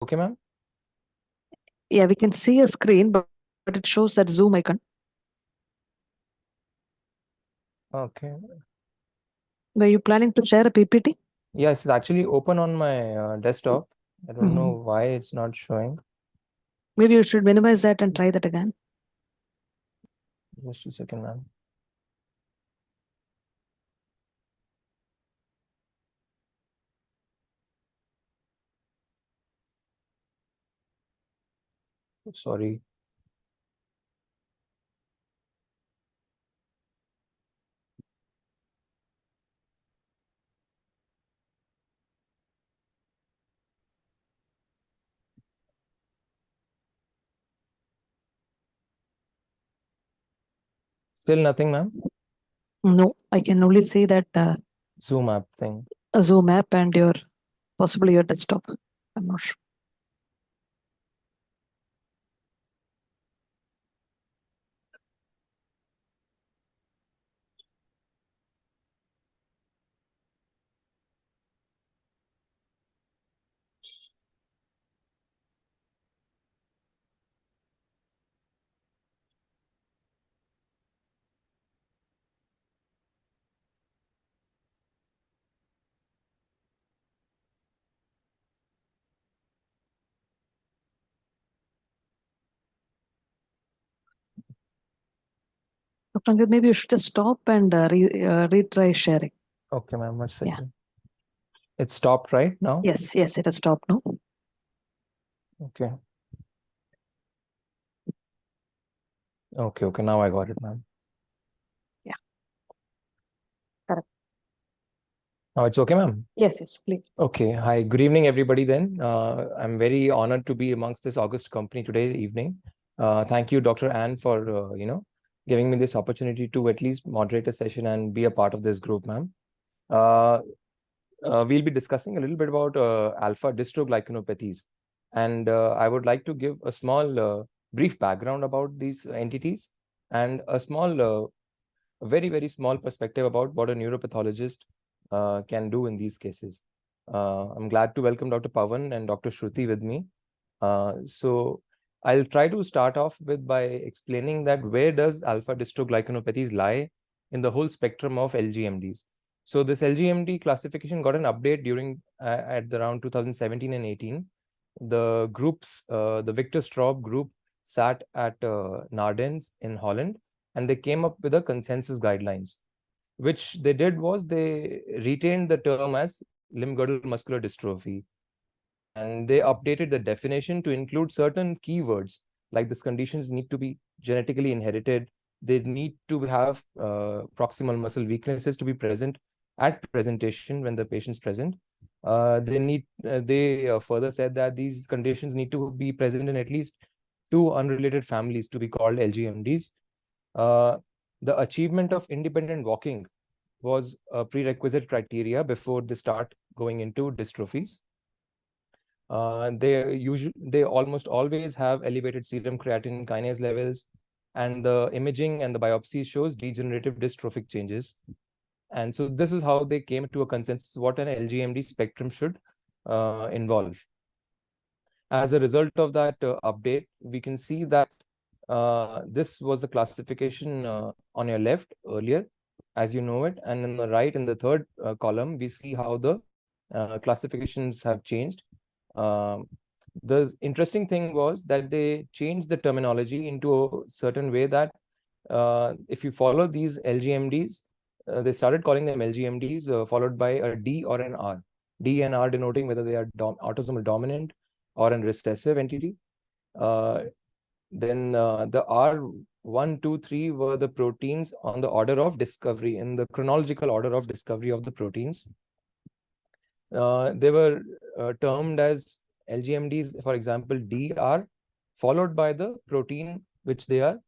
Okay, ma'am? Yeah, we can see a screen, but it shows that Zoom icon. Okay. Were you planning to share a PPT? Yes, it's actually open on my desktop. I don't know why it's not showing. Maybe you should minimize that and try that again. Just a second, ma'am. Sorry. Still nothing, ma'am? No, I can only see that Zoom app thing. a Zoom app and possibly your desktop. I'm not sure. Dr. Ankit, maybe you should just stop and retry sharing. Okay, ma'am. One Yeah. second. It's stopped right now? Yes, it has stopped now. Okay. Okay. Now I got it, ma'am. Yeah. Correct. Now it's okay, ma'am? Yes, please. Okay. Hi. Good evening, everybody then. I'm very honored to be amongst this august company today evening. Thank you, Dr. Ann, for, giving me this opportunity to at least moderate a session and be a part of this group, ma'am. We'll be discussing a little bit about alpha dystroglycanopathies. And I would like to give a small brief background about these entities and a small, very, very small perspective about what a neuropathologist can do in these cases. I'm glad to welcome Dr. Pavan and Dr. Shruti with me. So I'll try to start off by explaining that where does alpha dystroglycanopathies lie in the whole spectrum of LGMDs. So this LGMD classification got an update during at around 2017 and 18. The groups, the Victor Straub group sat at Nardens in Holland, and they came up with a consensus guidelines. Which they did was they retained the term as limb-girdle muscular dystrophy. And they updated the definition to include certain keywords, like these conditions need to be genetically inherited. They need to have proximal muscle weaknesses to be present at presentation when the patient's present. They further said that these conditions need to be present in at least 2 unrelated families to be called LGMDs. The achievement of independent walking was a prerequisite criteria before they start going into dystrophies. They almost always have elevated serum creatine kinase levels, and the imaging and the biopsy shows degenerative dystrophic changes. And so this is how they came to a consensus what an LGMD spectrum should involve. As a result of that update, we can see that this was the classification on your left earlier, as you know it, and in the right, in the third column, we see how the classifications have changed. The interesting thing was that they changed the terminology into a certain way that if you follow these LGMDs, they started calling them LGMDs followed by a D or an R. D and R denoting whether they are autosomal dominant or an recessive entity. Then the R1, 2, 3 were the proteins on the order of discovery, in the chronological order of discovery of the proteins. They were termed as LGMDs, for example, DR, followed by the protein which they are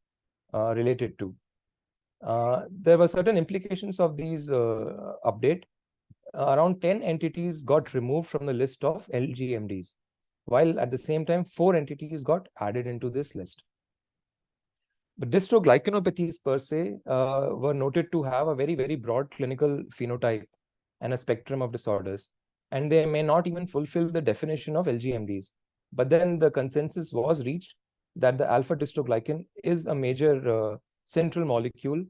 related to. There were certain implications of these update. Around 10 entities got removed from the list of LGMDs, while at the same time 4 entities got added into this list. But dystroglycanopathies per se were noted to have a very, very broad clinical phenotype and a spectrum of disorders, and they may not even fulfill the definition of LGMDs. But then the consensus was reached that the alpha-dystroglycan is a major central molecule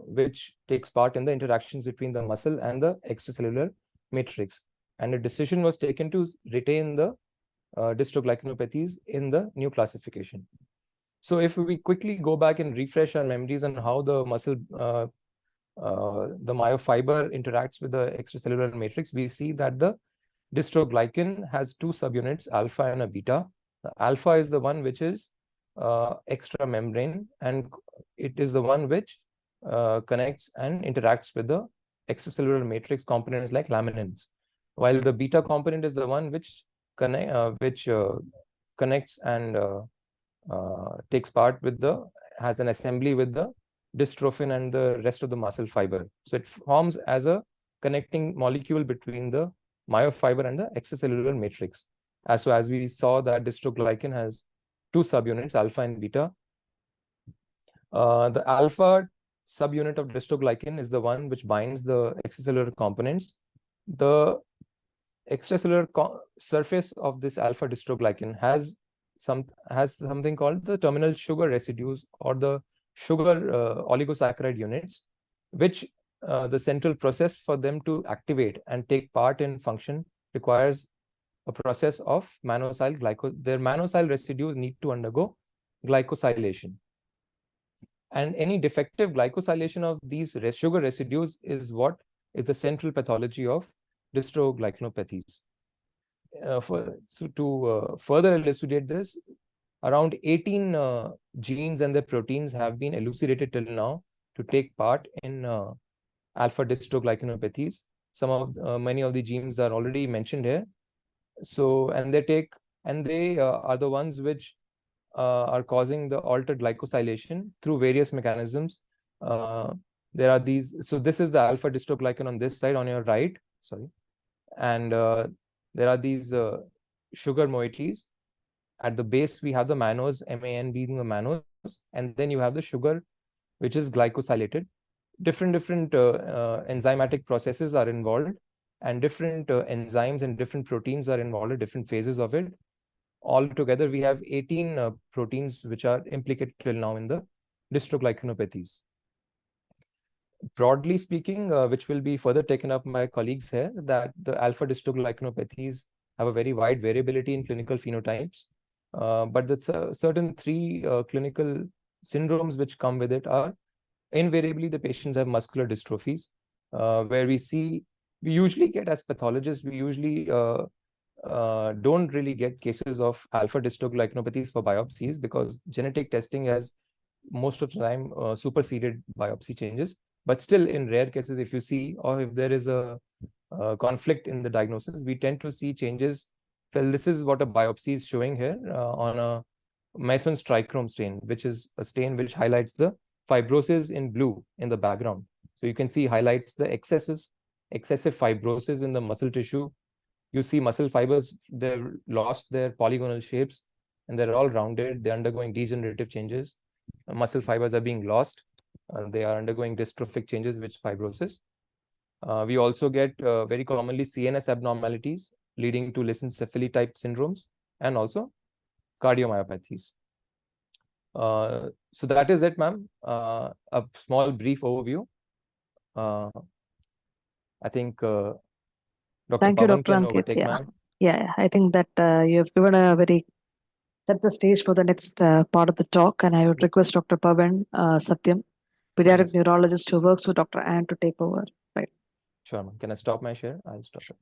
which takes part in the interactions between the muscle and the extracellular matrix. And a decision was taken to retain the dystroglycanopathies in the new classification. So if we quickly go back and refresh our memories on how the the myofiber interacts with the extracellular matrix, we see that the dystroglycan has two subunits, alpha and a beta. The alpha is the one which is extramembrane, and it is the one which connects and interacts with the extracellular matrix components like laminins, while the beta component is the one which connects and takes part with has an assembly with the dystrophin and the rest of the muscle fiber. So it forms as a connecting molecule between the myofiber and the extracellular matrix. So as we saw that dystroglycan has two subunits, alpha and beta. The alpha subunit of dystroglycan is the one which binds the extracellular components. The extracellular surface of this alpha dystroglycan has something called the terminal sugar residues, or the sugar oligosaccharide units, which the central process for them to activate and take part in function requires a process of manosyl their manosyl residues need to undergo glycosylation. And any defective glycosylation of these sugar residues is what is the central pathology of dystroglycanopathies. To further elucidate this, around 18 genes and their proteins have been elucidated till now to take part in alpha dystroglycanopathies. Many of the genes are already mentioned here. So, and they are the ones which are causing the altered glycosylation through various mechanisms. There are these. So this is the alpha dystroglycan on this side on your right. Sorry, and there are these sugar moieties. At the base, we have the mannose, MAN being the mannose, and then you have the sugar, which is glycosylated. Different enzymatic processes are involved, and different enzymes and different proteins are involved at different phases of it. Altogether, we have 18 proteins which are implicated till now in the dystroglycanopathies. Broadly speaking, which will be further taken up by my colleagues here, that the alpha dystroglycanopathies have a very wide variability in clinical phenotypes. But the certain three clinical syndromes which come with it are invariably the patients have muscular dystrophies, where we usually get, as pathologists, we usually don't really get cases of alpha dystroglycanopathies for biopsies, because genetic testing has most of the time superseded biopsy changes. But still, in rare cases, if you see, or if there is a conflict in the diagnosis, we tend to see changes. Well, this is what a biopsy is showing here on a Meisson's trichrome stain, which is a stain which highlights the fibrosis in blue in the background. So you can see highlights the excessive fibrosis in the muscle tissue. You see muscle fibers, they've lost their polygonal shapes and they're all rounded. They're undergoing degenerative changes. Muscle fibers are being lost. They are undergoing dystrophic changes, which fibrosis. We also get very commonly CNS abnormalities leading to lissencephaly type syndromes and also cardiomyopathies. So that is it, ma'am. A small brief overview. I think Dr. Thank you, Pavan Dr. can Ankit. overtake, Yeah. ma'am. Yeah, I think that you have given a very set the stage for the next part of the talk, and I would request Dr. Pavan Satyam, pediatric Yes. neurologist who works with Dr. Ann, to take over. Right. Sure, ma'am. Can I stop my share? I'll stop it.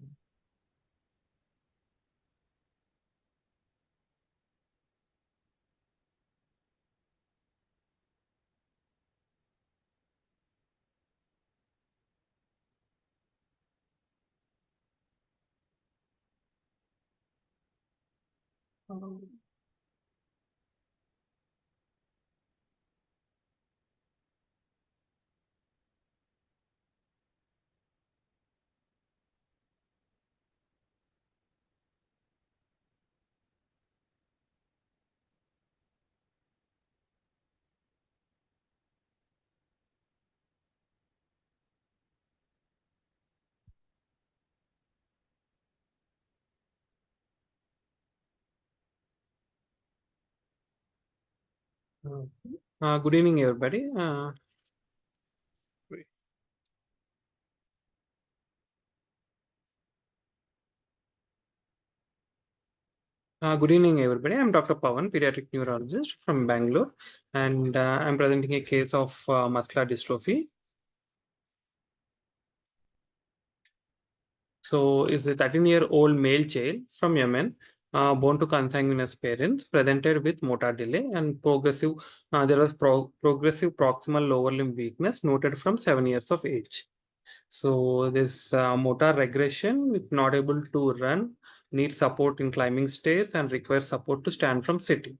Good evening, everybody. Good evening, everybody. I'm Dr. Pawan, pediatric neurologist from Bangalore, and I'm presenting a case of muscular dystrophy. So, it's a 13-year-old male child from Yemen, born to consanguineous parents, presented with motor delay and progressive. There was progressive proximal lower limb weakness noted from 7 years of age. So this motor regression, with not able to run, needs support in climbing stairs and requires support to stand from sitting.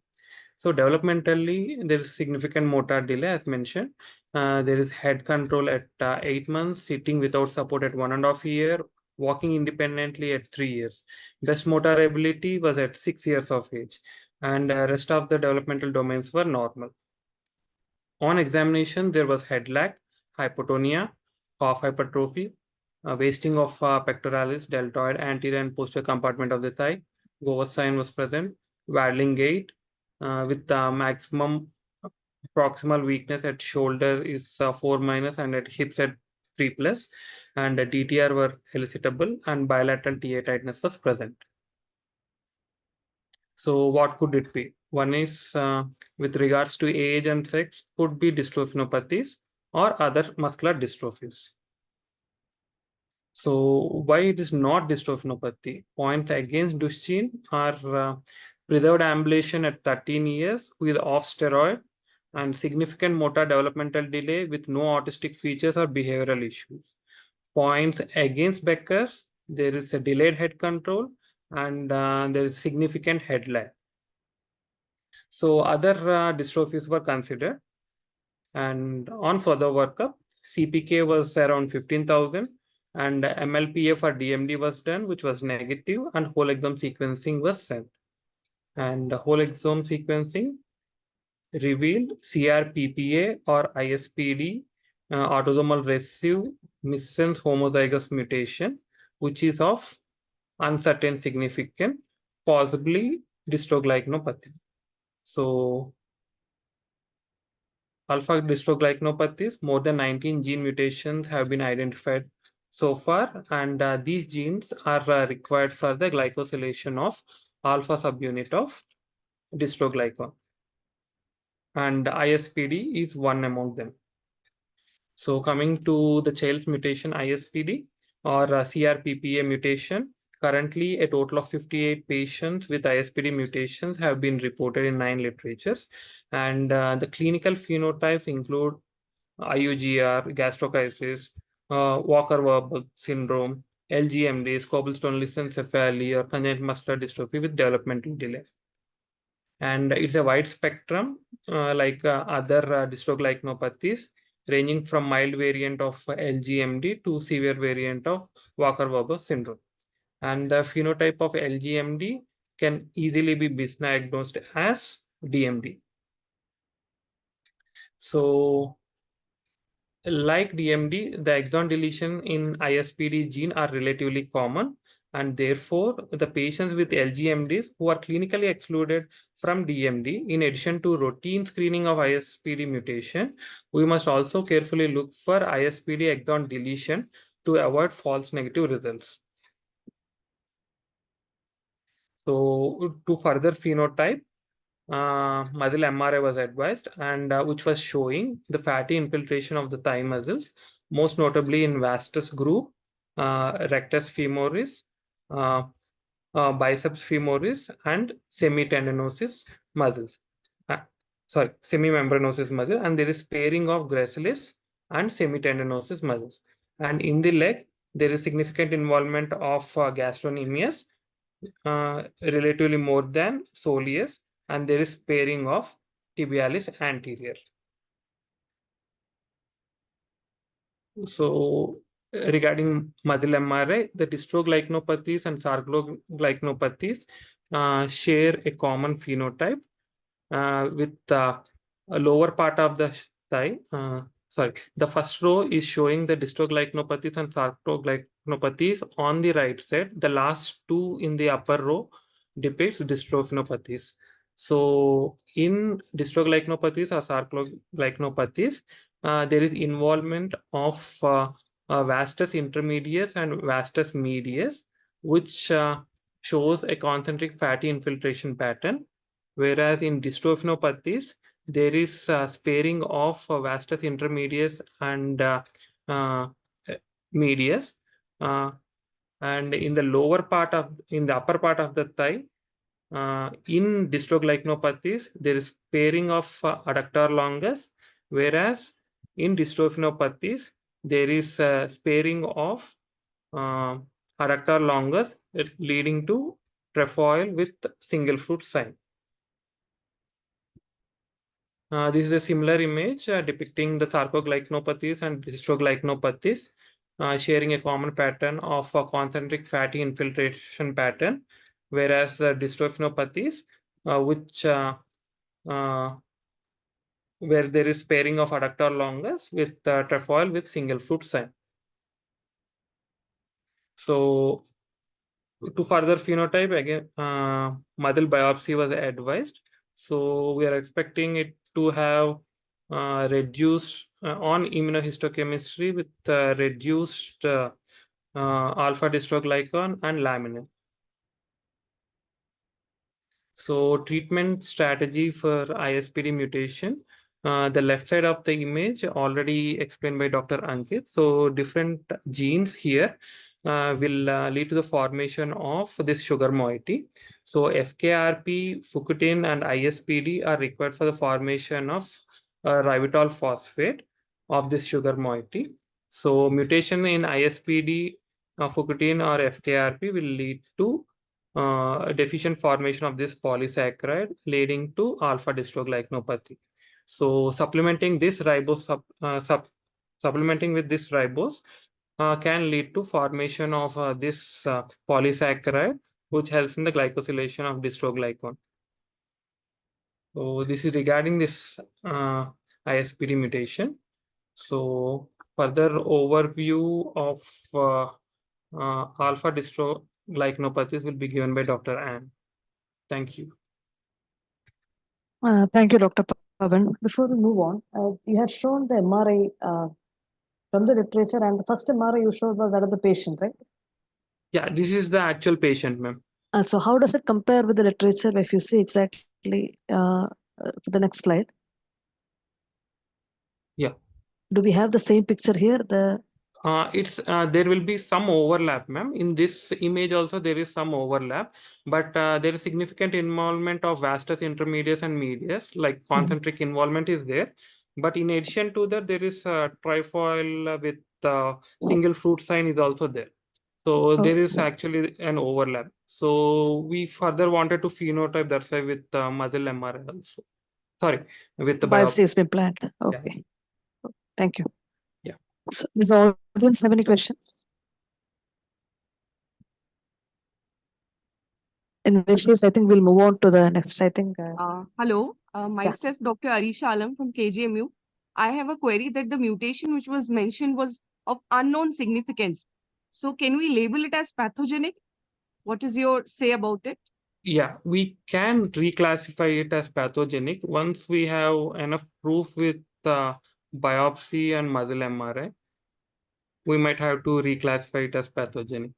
So developmentally, there is significant motor delay as mentioned. There is head control at 8 months, sitting without support at 1.5 years, walking independently at 3 years. Best motor ability was at 6 years of age, and rest of the developmental domains were normal. On examination, there was head lag, hypotonia, calf hypertrophy, wasting of pectoralis, deltoid, anterior and posterior compartment of the thigh. Govers sign was present, waddling gait with maximum proximal weakness at shoulder is 4 minus and at hips at 3 plus, and DTR were elicitable and bilateral TA tightness was present. So what could it be? One is with regards to age and sex, could be dystrophinopathies or other muscular dystrophies. So why it is not dystrophinopathy? Points against Duchenne are preserved ambulation at 13 years with off steroid and significant motor developmental delay with no autistic features or behavioral issues. Points against Becker's, there is a delayed head control and there is significant head lag. So other dystrophies were considered, and on further workup, CPK was around 15,000 and MLPA for DMD was done, which was negative, and whole exome sequencing was sent. And whole exome sequencing revealed CRPPA or ISPD, autosomal recessive missense homozygous mutation, which is of uncertain significance, possibly dystroglycanopathy. So alpha dystroglycanopathies, more than 19 gene mutations have been identified so far, and these genes are required for the glycosylation of alpha subunit of dystroglycan. And ISPD is one among them. So coming to the child's mutation ISPD or CRPPA mutation, currently a total of 58 patients with ISPD mutations have been reported in 9 literatures, and the clinical phenotypes include IUGR, gastrocrisis, Walker-Warburg syndrome, LGMDs, cobblestone lissencephaly, or congenital muscular dystrophy with developmental delay. And it's a wide spectrum, like other dystroglycanopathies, ranging from mild variant of LGMD to severe variant of Walker-Warburg syndrome. And the phenotype of LGMD can easily be misdiagnosed as DMD. So, like DMD, the exon deletion in ISPD gene are relatively common, and therefore the patients with LGMDs who are clinically excluded from DMD, in addition to routine screening of ISPD mutation, we must also carefully look for ISPD exon deletion to avoid false negative results. So to further phenotype, muscle MRI was advised, and which was showing the fatty infiltration of the thigh muscles, most notably in vastus group, rectus femoris, biceps femoris, and semitendinosus muscles. Semimembranosus muscle, and there is sparing of gracilis and semitendinosus muscles. And in the leg, there is significant involvement of gastrocnemius, relatively more than soleus, and there is sparing of tibialis anterior. So regarding muscle MRI, the dystroglycanopathies and sarcoglycanopathies share a common phenotype with a lower part of the thigh. The first row is showing the dystroglycanopathies and sarcoglycanopathies on the right side. The last two in the upper row depicts dystrophinopathies. So in dystroglycanopathies or sarcoglycanopathies, there is involvement of vastus intermedius and vastus medius, which shows a concentric fatty infiltration pattern. Whereas in dystrophinopathies, there is sparing of vastus intermedius and uh, medius. And in the upper part of the thigh, in dystroglycanopathies, there is pairing of adductor longus, whereas in dystrophinopathies, there is sparing of adductor longus, leading to trefoil with single fruit sign. This is a similar image depicting the sarcoglycanopathies and dystroglycanopathies, sharing a common pattern of a concentric fatty infiltration pattern, whereas the dystrophinopathies, where there is pairing of adductor longus with trefoil with single fruit sign. So to further phenotype, again, muscle biopsy was advised. So we are expecting it to have reduced on immunohistochemistry with reduced alpha dystroglycan and laminin. So treatment strategy for ISPD mutation. The left side of the image already explained by Dr. Ankit. So different genes here will lead to the formation of this sugar moiety. So FKRP, fukutin, and ISPD are required for the formation of ribitol phosphate of this sugar moiety. So mutation in ISPD, fukutin, or FKRP will lead to deficient formation of this polysaccharide, leading to alpha dystroglycanopathy. So supplementing this ribose supplementing with this ribose can lead to formation of this polysaccharide, which helps in the glycosylation of dystroglycan. So this is regarding this ISPD mutation. So further overview of alpha dystroglycanopathies will be given by Dr. Ann. Thank you. Thank you, Dr. Pavan. Before we move on, you had shown the MRI from the literature, and the first MRI you showed was that of the patient, right? Yeah, this is the actual patient, ma'am. So how does it compare with the literature if you see exactly for the next slide? Yeah. Do we have the same picture here? There will be some overlap, ma'am. In this image also there is some overlap, but there is significant involvement of vastus intermedius and medius, like concentric involvement is there. But in addition to that, there is a trefoil with single fruit sign is also there. So there is actually an overlap. So we further wanted to phenotype, that's why with muscle MRI also. Sorry, with the biopsy has been planned. Okay. Yeah. Thank you. Yeah. So does the audience have any questions? In which case, I think we'll move on to the next. I think. Hello, myself, Dr. Arisha Alam from KGMU. I have a query that the mutation which was mentioned was of unknown significance. So can we label it as pathogenic? What is your say about it? Yeah, we can reclassify it as pathogenic once we have enough proof with biopsy and muscle MRI. We might have to reclassify it as pathogenic.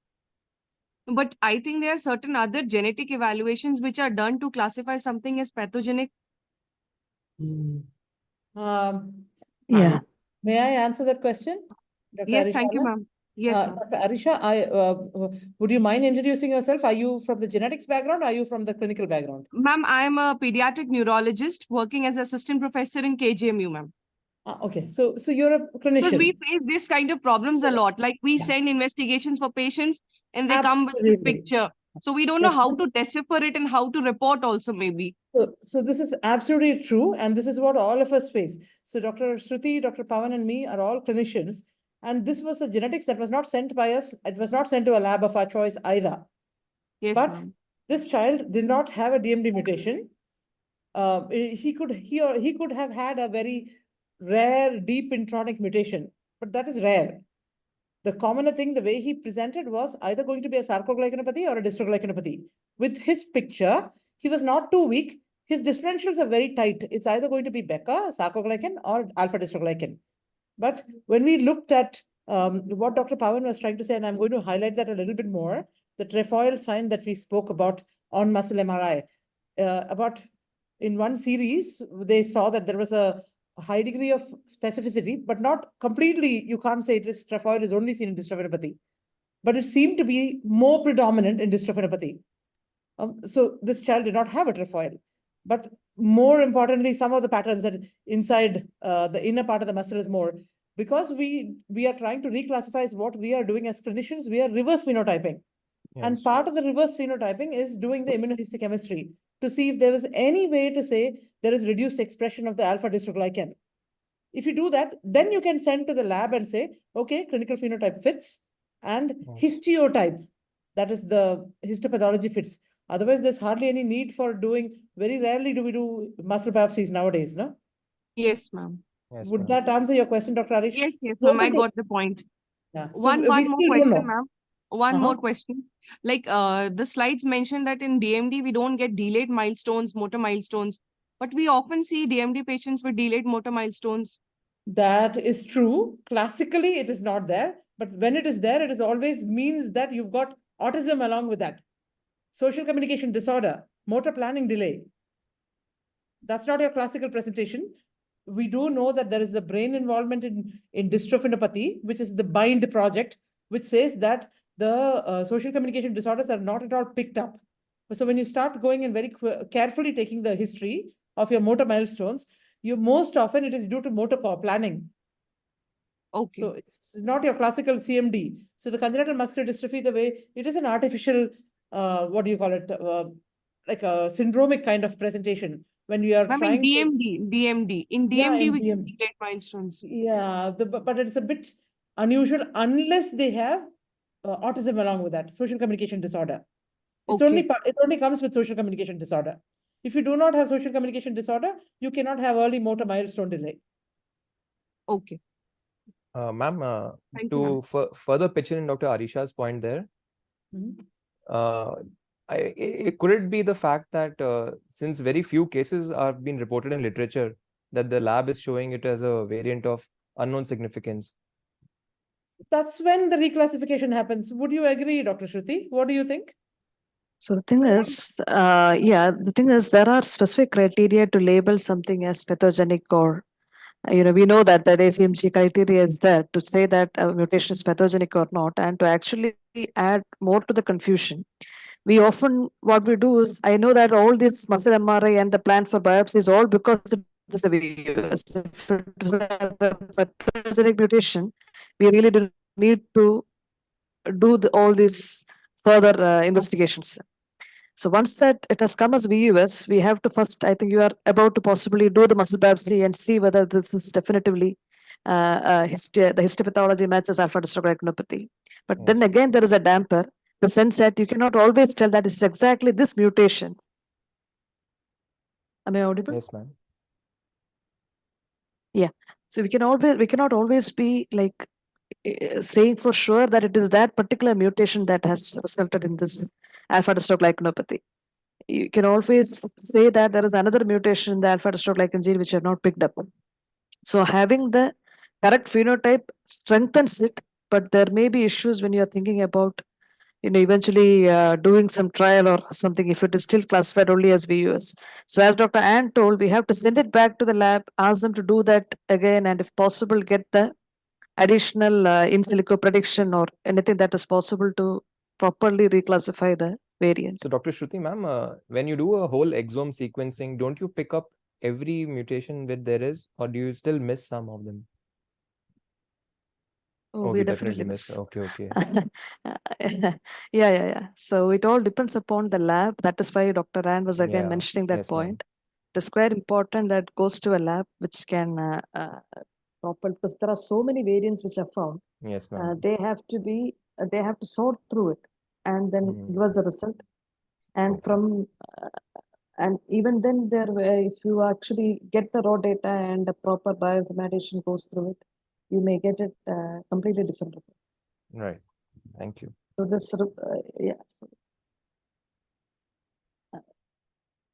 But I think there are certain other genetic evaluations which are done to classify something as pathogenic. Yeah. May I answer that question? Dr. Yes, Arisha thank you, Alam? ma'am. Yes, ma'am. Dr. Arisha, would you mind introducing yourself? Are you from the genetics background? Or are you from the clinical background? Ma'am, I am a pediatric neurologist working as assistant professor in KGMU, ma'am. Okay, so you're a clinician. Because we face this kind of problems a lot. Like we send investigations for patients and they come with this picture. So we don't know how to decipher it and how to report also maybe. So this is absolutely true. And this is what all of us face. So Dr. Shruti, Dr. Pavan and me are all clinicians. And this was a genetics that was not sent by us. It was not sent to a lab of our choice either. Yes, but this child did not have a DMD mutation. He could have had a very rare deep intronic mutation, but that is rare. The commoner thing, the way he presented, was either going to be a sarcoglycanopathy or a dystroglycanopathy. With his picture, he was not too weak. his differentials are very tight. It's either going to be Beca, sarcoglycan, or alpha-dystroglycan. But when we looked at what Dr. Pawan was trying to say, and I'm going to highlight that a little bit more, the trefoil sign that we spoke about on muscle MRI, in one series, they saw that there was a high degree of specificity, but not completely. You can't say trefoil is only seen in dystrophinopathy, but it seemed to be more predominant in dystrophinopathy. So this child did not have a trefoil, but more importantly, some of the patterns that inside the inner part of the muscle is more, because we are trying to reclassify what we are doing as clinicians. We are reverse phenotyping. Yes. And part of the reverse phenotyping is doing the immunohistochemistry to see if there was any way to say there is reduced expression of the alpha-dystroglycan. If you do that, then you can send to the lab and say, okay, clinical phenotype fits, and histiotype, that is the histopathology fits. Otherwise, there's hardly any need for doing, very rarely do we do muscle biopsies nowadays, no? Yes, ma'am. Yes, Would ma'am. that answer your question, Dr. Arish? Yes, ma'am. I got the point. Yeah. So One we more still don't know. question, ma'am. One more question. Like the slides mention that in DMD, we don't get delayed milestones, motor milestones, but we often see DMD patients with delayed motor milestones. That is true. Classically, it is not there. But when it is there, it is always means that you've got autism along with that. Social communication disorder, motor planning delay. That's not your classical presentation. We do know that there is a brain involvement in dystrophinopathy, which is the BIND project, which says that the social communication disorders are not at all picked up. So when you start going and very carefully taking the history of your motor milestones, you most often it is due to motor planning. Okay. So it's not your classical CMD. So the congenital muscular dystrophy, the way it is an artificial, what do you call it? Like a syndromic kind of presentation. When you are I trying mean, DMD. In Yeah, DMD, in we get DMD. delayed milestones. Yeah, but it's a bit unusual unless they have autism along with that, social communication disorder. It's Okay. it only comes with social communication disorder. If you do not have social communication disorder, you cannot have early motor milestone delay. Okay. Ma'am, Thank you, to further pitch in Dr. Arisha's point there, could it be the fact that since very few cases are being reported in literature, that the lab is showing it as a variant of unknown significance? That's when the reclassification happens. Would you agree, Dr. Shruti? What do you think? So the thing is, the thing is there are specific criteria to label something as pathogenic or, we know that the ACMG criteria is there to say that a mutation is pathogenic or not, and to actually add more to the confusion. We often, what we do is, I know that all this muscle MRI and the plan for biopsy is all because it is a VUS. If it was a pathogenic mutation, we really do need to do all these further investigations. So once that it has come as VUS, we have to first, I think you are about to possibly do the muscle biopsy and see whether this is definitively the histopathology matches alpha-dystroglycanopathy. But then again, there is a damper, the sense that you cannot always tell that it's exactly this mutation. Am I audible? Yes, ma'am. Yeah. So we cannot always be like saying for sure that it is that particular mutation that has resulted in this alpha-dystroglycanopathy. You can always say that there is another mutation in the alpha-dystroglycan gene which you have not picked up. So having the correct phenotype strengthens it, but there may be issues when you are thinking about, eventually doing some trial or something if it is still classified only as VUS. So as Dr. Ann told, we have to send it back to the lab, ask them to do that again, and if possible, get the additional in silico prediction or anything that is possible to properly reclassify the variant. So Dr. Shruti, ma'am, when you do a whole exome sequencing, don't you pick up every mutation that there is, or do you still miss some of them? Oh, we definitely miss. Okay. Yeah. So it all depends upon the lab. That is why Dr. Ann was again Yeah. mentioning that Yes, ma'am. point. It is quite important that goes to a lab which can proper, because there are so many variants which are found. Yes, ma'am. They have to sort through it and then give us a result. And from and even then if you actually get the raw data and the proper bioinformation goes through it, you may get it completely different report. Right. Thank you. So this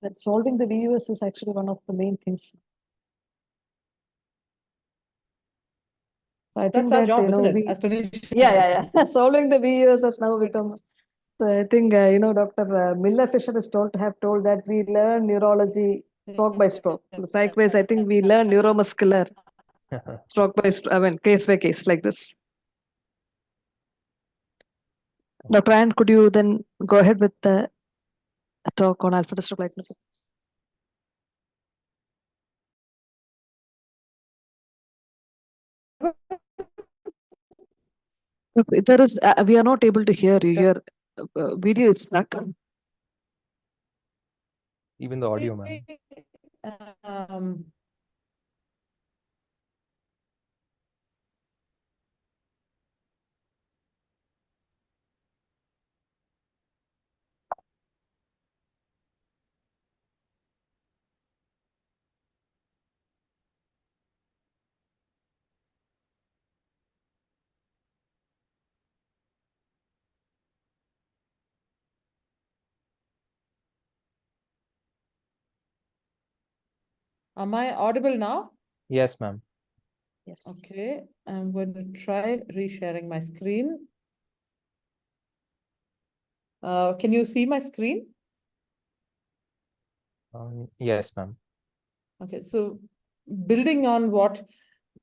That solving the VUS is actually one of the main things. I think That's our that, job, you know, isn't it? As clinicians. yeah. Solving the VUS has now become. So I think, you know, Dr. Miller Fisher is told to have told that we learn neurology stroke by stroke. Psych-wise, I think we learn neuromuscular stroke by stroke, I mean, case by case like this. Dr. Ann, could you then go ahead with the talk on alpha distal glycogen? There is, we are not able to hear you. Your video is stuck. Even the audio, man. Am I audible now? Yes, ma'am. Yes. Okay, I'm going to try resharing my screen. Can you see my screen? Yes, ma'am. Okay, so building on what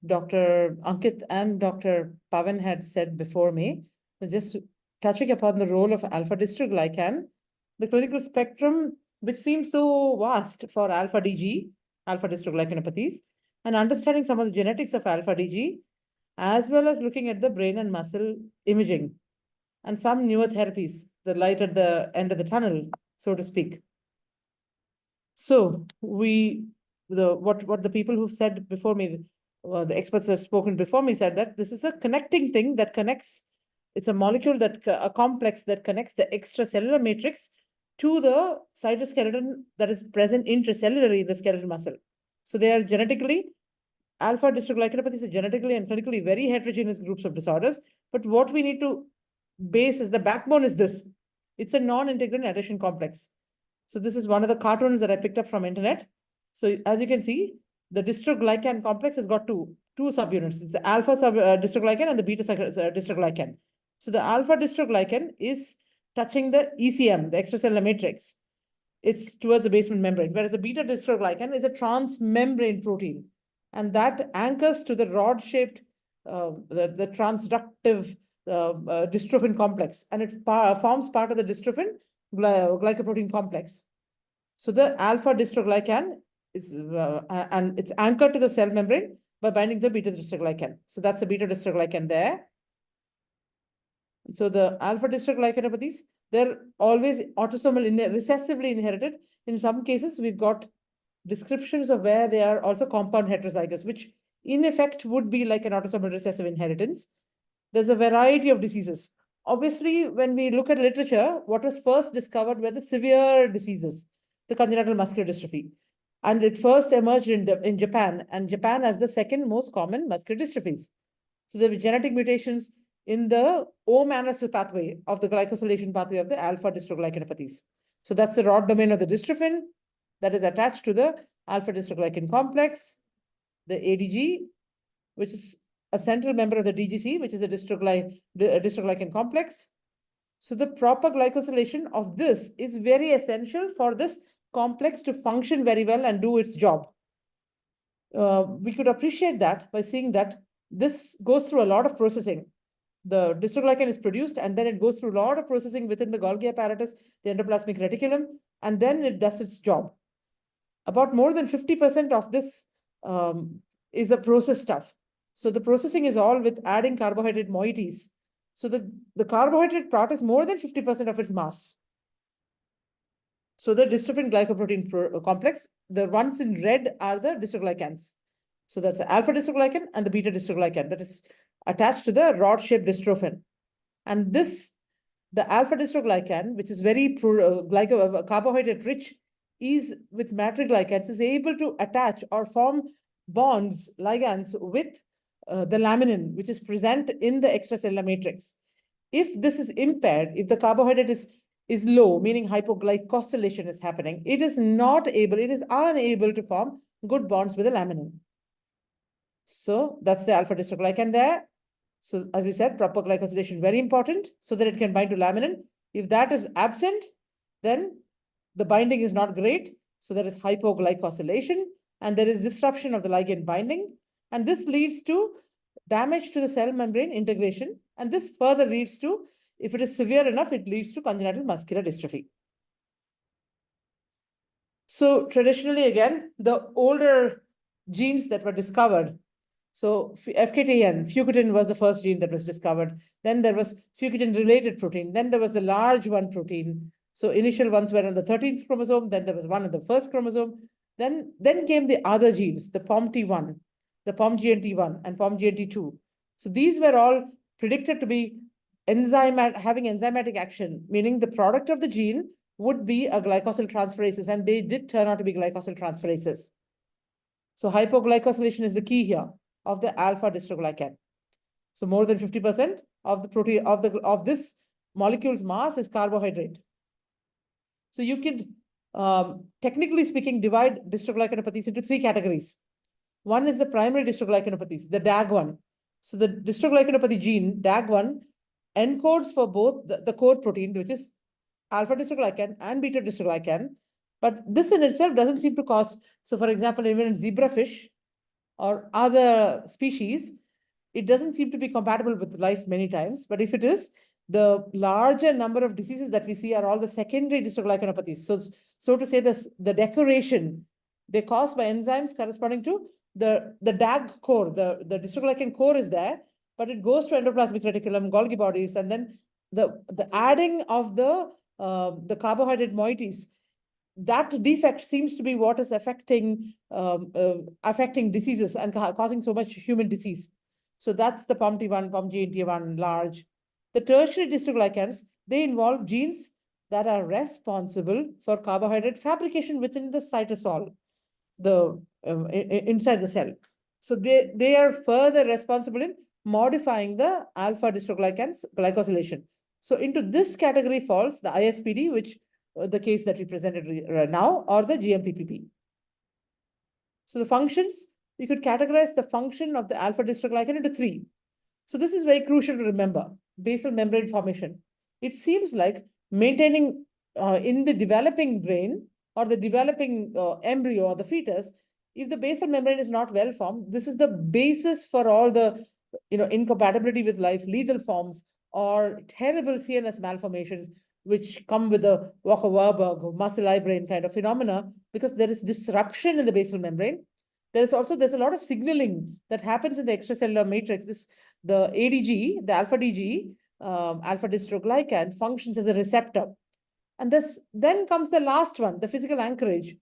Dr. Ankit and Dr. Pavan had said before me, just touching upon the role of alpha-dystroglycan, the clinical spectrum, which seems so vast for alpha-DG, alpha-dystroglycanopathies, and understanding some of the genetics of alpha-DG, as well as looking at the brain and muscle imaging, and some newer therapies, the light at the end of the tunnel, so to speak. So what the people who've said before me, the experts who have spoken before me said that this is a connecting thing that connects, it's a molecule that, a complex that connects the extracellular matrix to the cytoskeleton that is present intracellularly in the skeletal muscle. So they are genetically, alpha-dystroglycanopathies are genetically and clinically very heterogeneous groups of disorders. But what we need to base is the backbone is this. It's a non-integrin adhesion complex. So this is one of the cartoons that I picked up from internet. So as you can see, the dystroglycan complex has got two subunits. It's the alpha dystroglycan and the beta dystroglycan. So the alpha dystroglycan is touching the ECM, the extracellular matrix. It's towards the basement membrane, whereas the beta dystroglycan is a transmembrane protein. And that anchors to the rod-shaped, the transductive dystrophin complex. And it forms part of the dystrophin glycoprotein complex. So the alpha dystroglycan is, and it's anchored to the cell membrane by binding the beta dystroglycan. So that's the beta dystroglycan there. So the alpha dystroglycanopathies, they're always autosomal recessively inherited. In some cases, we've got descriptions of where they are also compound heterozygous, which in effect would be like an autosomal recessive inheritance. There's a variety of diseases. Obviously, when we look at literature, what was first discovered were the severe diseases, the congenital muscular dystrophy. And it first emerged in Japan, and Japan has the second most common muscular dystrophies. So there were genetic mutations in the O-mannose pathway of the glycosylation pathway of the alpha dystroglycanopathies. So that's the rod domain of the dystrophin that is attached to the alpha dystroglycan complex, the ADG, which is a central member of the DGC, which is a dystroglycan complex. So the proper glycosylation of this is very essential for this complex to function very well and do its job. We could appreciate that by seeing that this goes through a lot of processing. The dystroglycan is produced and then it goes through a lot of processing within the Golgi apparatus, the endoplasmic reticulum, and then it does its job. About more than 50% of this is a processed stuff. So the processing is all with adding carbohydrate moieties. So the carbohydrate part is more than 50% of its mass. So the dystrophin glycoprotein complex, the ones in red are the dystroglycans. So that's the alpha dystroglycan and the beta dystroglycan that is attached to the rod-shaped dystrophin. And this, the alpha dystroglycan, which is very carbohydrate rich, is with matriglycans, is able to attach or form bonds, ligands with the laminin, which is present in the extracellular matrix. If this is impaired, if the carbohydrate is is low, meaning hypoglycosylation is happening, it is unable to form good bonds with the laminin. So that's the alpha dystroglycan there. So as we said, proper glycosylation very important so that it can bind to laminin. If that is absent, then the binding is not great. So there is hypoglycosylation and there is disruption of the ligand binding. And this leads to damage to the cell membrane integration. And this further leads to, if it is severe enough, it leads to congenital muscular dystrophy. So traditionally, again, the older genes that were discovered, so FKTN, fukutin was the first gene that was discovered. Then there was fukutin-related protein. Then there was the large one protein. So initial ones were on the 13th chromosome. Then there was one on the first chromosome. Then came the other genes, the POMT1, the POMGNT1, and POMGNT2. So these were all predicted to be having enzymatic action, meaning the product of the gene would be a glycosyl transferases, and they did turn out to be glycosyl transferases. So hypoglycosylation is the key here of the alpha dystroglycan. So more than 50% of the protein of this molecule's mass is carbohydrate. So you could, technically speaking, divide dystroglycanopathies into 3 categories. One is the primary dystroglycanopathies, the DAG1. So the dystroglycanopathy gene, DAG1, encodes for both the core protein, which is alpha dystroglycan and beta dystroglycan. But this in itself doesn't seem to cause, so for example, even in zebrafish or other species, it doesn't seem to be compatible with life many times. But if it is, the larger number of diseases that we see are all the secondary dystroglycanopathies. So to say this, the decoration, they're caused by enzymes corresponding to the DAG core, the dystroglycan core is there, but it goes to endoplasmic reticulum, Golgi bodies, and then the adding of the carbohydrate moieties, that defect seems to be what is affecting diseases and causing so much human disease. So that's the POMT1, POMGNT1 large. The tertiary dystroglycans, they involve genes that are responsible for carbohydrate fabrication within the cytosol, inside the cell. So they are further responsible in modifying the alpha dystroglycans glycosylation. So into this category falls the ISPD, which the case that we presented right now, or the GMPPP. So the functions, we could categorize the function of the alpha dystroglycan into 3. So this is very crucial to remember. Basal membrane formation. It seems like maintaining in the developing brain or the developing embryo or the fetus, if the basal membrane is not well formed, this is the basis for all the incompatibility with life, lethal forms, or terrible CNS malformations, which come with the Walker-Warburg muscle eye brain kind of phenomena, because there is disruption in the basal membrane. There's a lot of signaling that happens in the extracellular matrix. The ADG, the alpha DG, alpha dystroglycan, functions as a receptor. And then comes the last one, the physical anchorage.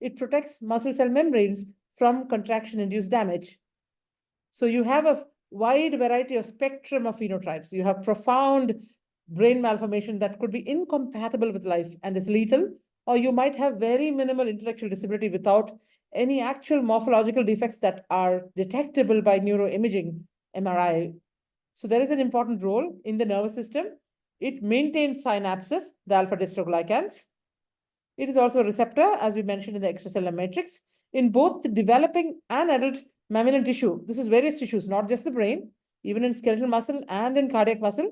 It protects muscle cell membranes from contraction-induced damage. So you have a wide variety of spectrum of phenotypes. You have profound brain malformation that could be incompatible with life and is lethal, or you might have very minimal intellectual disability without any actual morphological defects that are detectable by neuroimaging, MRI. So there is an important role in the nervous system. It maintains synapses, the alpha dystroglycans. It is also a receptor, as we mentioned in the extracellular matrix, in both the developing and adult mammalian tissue. This is various tissues, not just the brain, even in skeletal muscle and in cardiac muscle,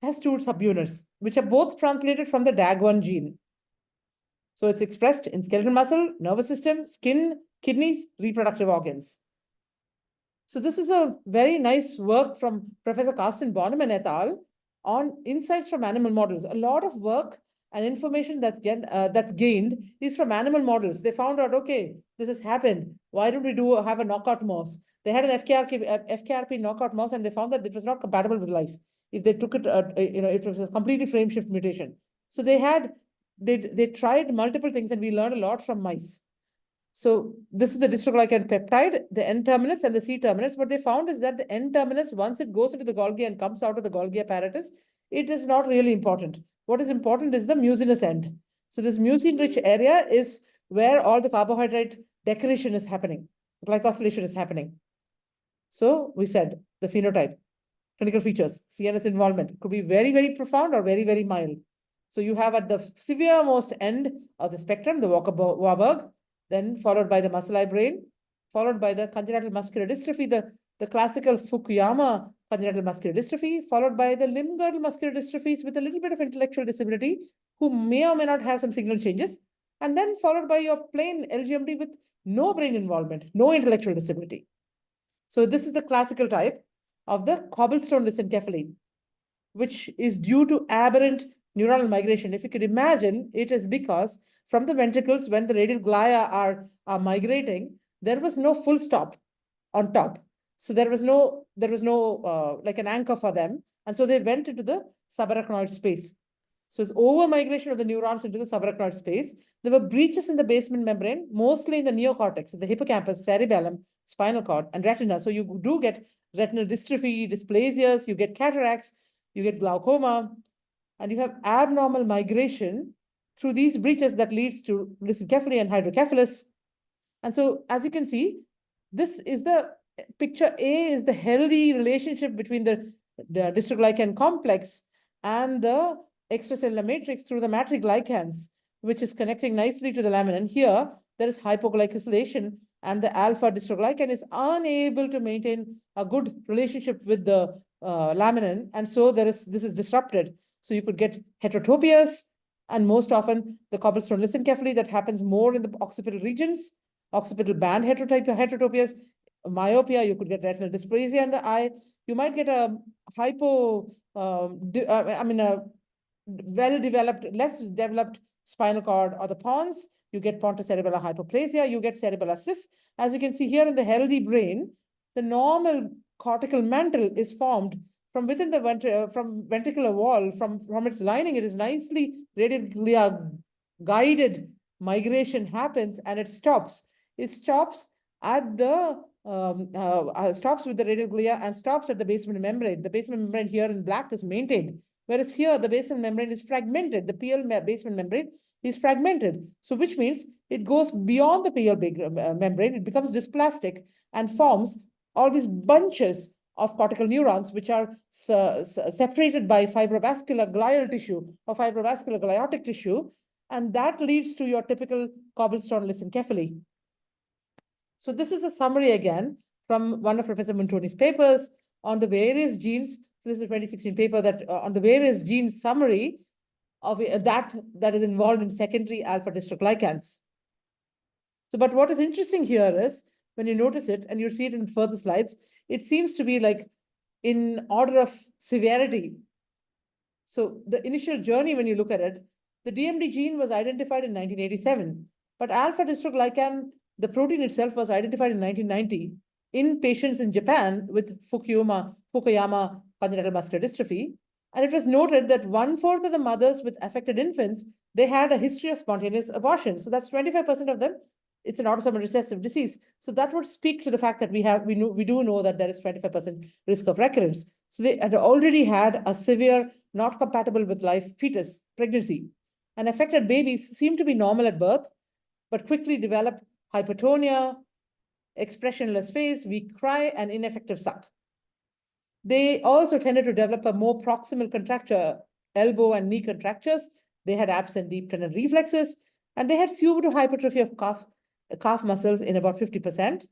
has 2 subunits, which are both translated from the DAG1 gene. So it's expressed in skeletal muscle, nervous system, skin, kidneys, reproductive organs. So this is a very nice work from Professor Carsten Bornemann et al. On insights from animal models. A lot of work and information that's gained is from animal models. They found out, okay, this has happened. Why don't we have a knockout mouse? They had an FKRP knockout mouse, and they found that it was not compatible with life. If they took it, it was a completely frame shift mutation. So they tried multiple things, and we learned a lot from mice. So this is the dystroglycan peptide, the N-terminus and the C-terminus. What they found is that the N-terminus, once it goes into the Golgi and comes out of the Golgi apparatus, it is not really important. What is important is the mucinous end. So this mucin-rich area is where all the carbohydrate decoration is happening, glycosylation is happening. So we said the phenotype, clinical features, CNS involvement could be very, very profound or very, very mild. So you have at the severe most end of the spectrum, the Warburg, then followed by the muscle-eye brain, followed by the congenital muscular dystrophy, the classical Fukuyama congenital muscular dystrophy, followed by the limb-girdle muscular dystrophies with a little bit of intellectual disability, who may or may not have some signal changes, and then followed by your plain LGMD with no brain involvement, no intellectual disability. So this is the classical type of the cobblestone lyssencephaly, which is due to aberrant neuronal migration. If you could imagine, it is because from the ventricles, when the radial glia are migrating, there was no full stop on top. So there was no like an anchor for them. And so they went into the subarachnoid space. So it's over migration of the neurons into the subarachnoid space. There were breaches in the basement membrane, mostly in the neocortex, the hippocampus, cerebellum, spinal cord, and retina. So you do get retinal dystrophy, dysplasias, you get cataracts, you get glaucoma, and you have abnormal migration through these breaches that leads to lyssencephaly and hydrocephalus. And so, as you can see, this is the picture A is the healthy relationship between the dystroglycan complex and the extracellular matrix through the matriglycans, which is connecting nicely to the laminin. Here, there is hypoglycosylation, and the alpha dystroglycan is unable to maintain a good relationship with the laminin, and so this is disrupted. So you could get heterotopias, and most often the cobblestone lyssencephaly that happens more in the occipital regions, occipital band heterotopias, myopia, you could get retinal dysplasia in the eye. You might get a well-developed, less developed spinal cord or the pons. You get pontocerebellar hypoplasia, you get cerebellar cysts. As you can see here in the healthy brain, the normal cortical mantle is formed from within the ventricular wall, from its lining. It is nicely radial glia guided migration happens, and it stops. It stops at the stops with the radial glia and stops at the basement membrane. The basement membrane here in black is maintained, whereas here the basement membrane is fragmented. The PL basement membrane is fragmented. So which means it goes beyond the PL membrane, it becomes dysplastic and forms all these bunches of cortical neurons, which are separated by fibrovascular glial tissue or fibrovascular gliotic tissue, and that leads to your typical cobblestone lyssencephaly. So this is a summary again from one of Professor Montoni's papers on the various genes. This is a 2016 paper that on the various gene summary of that is involved in secondary alpha dystroglycans. So, but what is interesting here is when you notice it, and you see it in further slides, it seems to be like in order of severity. So the initial journey, when you look at it, the DMD gene was identified in 1987, but alpha dystroglycan, the protein itself, was identified in 1990 in patients in Japan with Fukuyama congenital muscular dystrophy. And it was noted that 1/4 of the mothers with affected infants, they had a history of spontaneous abortion. So that's 25% of them. It's an autosomal recessive disease. So that would speak to the fact that we do know that there is 25% risk of recurrence. So they had already had a severe, not compatible with life fetus pregnancy. And affected babies seem to be normal at birth, but quickly develop hypertonia, expressionless face, weak cry, and ineffective suck. They also tended to develop a more proximal contracture, elbow and knee contractures. They had absent deep tendon reflexes, and they had pseudohypertrophy of calf muscles in about 50%.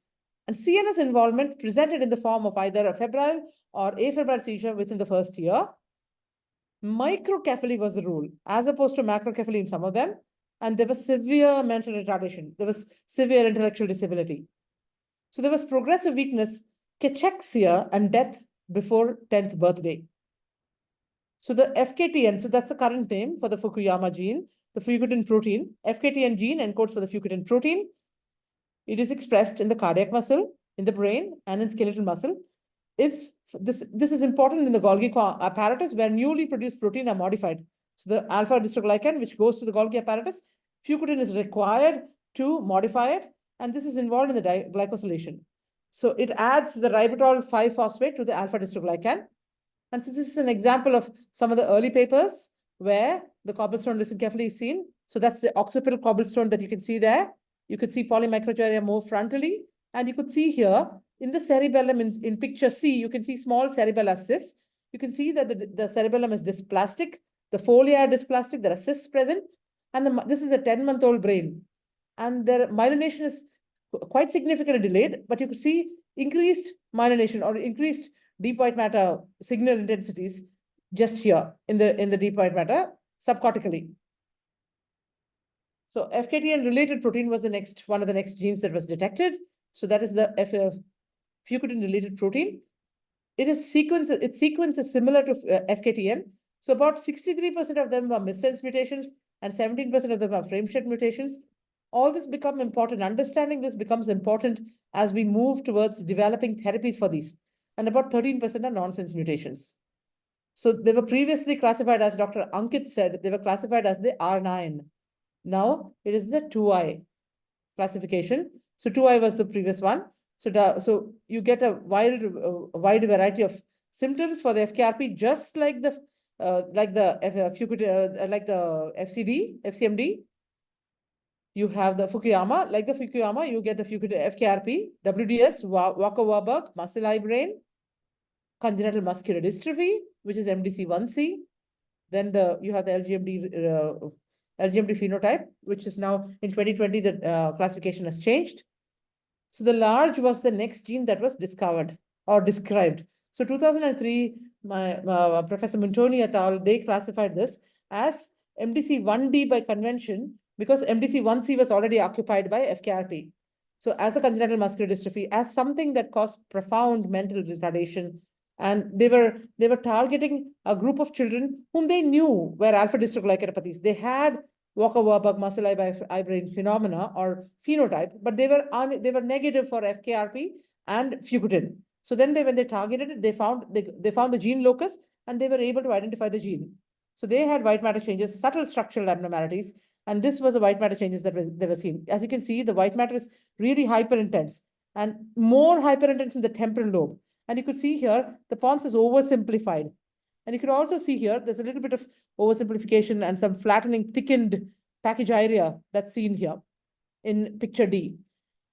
And CNS involvement presented in the form of either a febrile or afebrile seizure within the first year. Microcephaly was the rule, as opposed to macrocephaly in some of them. And there was severe mental retardation. There was severe intellectual disability. So there was progressive weakness, cachexia, and death before 10th birthday. So the FKTN, so that's the current name for the Fukuyama gene, the fukutin protein. FKTN gene encodes for the fukutin protein. It is expressed in the cardiac muscle, in the brain, and in skeletal muscle. This is important in the Golgi apparatus, where newly produced protein are modified. So the alpha dystroglycan, which goes to the Golgi apparatus, fukutin is required to modify it, and this is involved in the glycosylation. So it adds the ribitol 5-phosphate to the alpha dystroglycan. And so this is an example of some of the early papers where the cobblestone lyssencephaly is seen. So that's the occipital cobblestone that you can see there. You could see polymicrogyria more frontally. And you could see here in the cerebellum in picture C, you can see small cerebellar cysts. You can see that the cerebellum is dysplastic. The folia are dysplastic, there are cysts present, and this is a 10-month-old brain. And their myelination is quite significantly delayed, but you could see increased myelination or increased deep white matter signal intensities just here in the deep white matter subcortically. So FKTN related protein was one of the next genes that was detected. So that is the fukutin related protein. Its sequence is similar to FKTN. So about 63% of them are missense mutations and 17% of them are frameshift mutations. All this become important. Understanding this becomes important as we move towards developing therapies for these. And about 13% are nonsense mutations. So they were previously classified, as Dr. Ankit said, they were classified as the R9. Now it is the 2I classification. So 2I was the previous one. So you get a wide variety of symptoms for the FKRP, just like the FCMD. You have the Fukuyama, like the Fukuyama, you get the FKRP, WDS, Walker-Warburg, muscle eye brain, congenital muscular dystrophy, which is MDC1C. Then you have the LGMD phenotype, which is now in 2020, the classification has changed. So the large was the next gene that was discovered or described. So 2003, Professor Montoni et al., they classified this as MDC1D by convention because MDC1C was already occupied by FKRP. So as a congenital muscular dystrophy, as something that caused profound mental retardation. And they were targeting a group of children whom they knew were alpha-dystroglycanopathies. They had Walker-Warburg muscle eye brain phenomena or phenotype, but they were negative for FKRP and fukutin. So then when they targeted it, they found the gene locus and they were able to identify the gene. So they had white matter changes, subtle structural abnormalities, and this was the white matter changes that they were seen. As you can see, the white matter is really hyperintense and more hyperintense in the temporal lobe. And you could see here, the pons is oversimplified. And you can also see here, there's a little bit of oversimplification and some flattening, thickened package area that's seen here in picture D.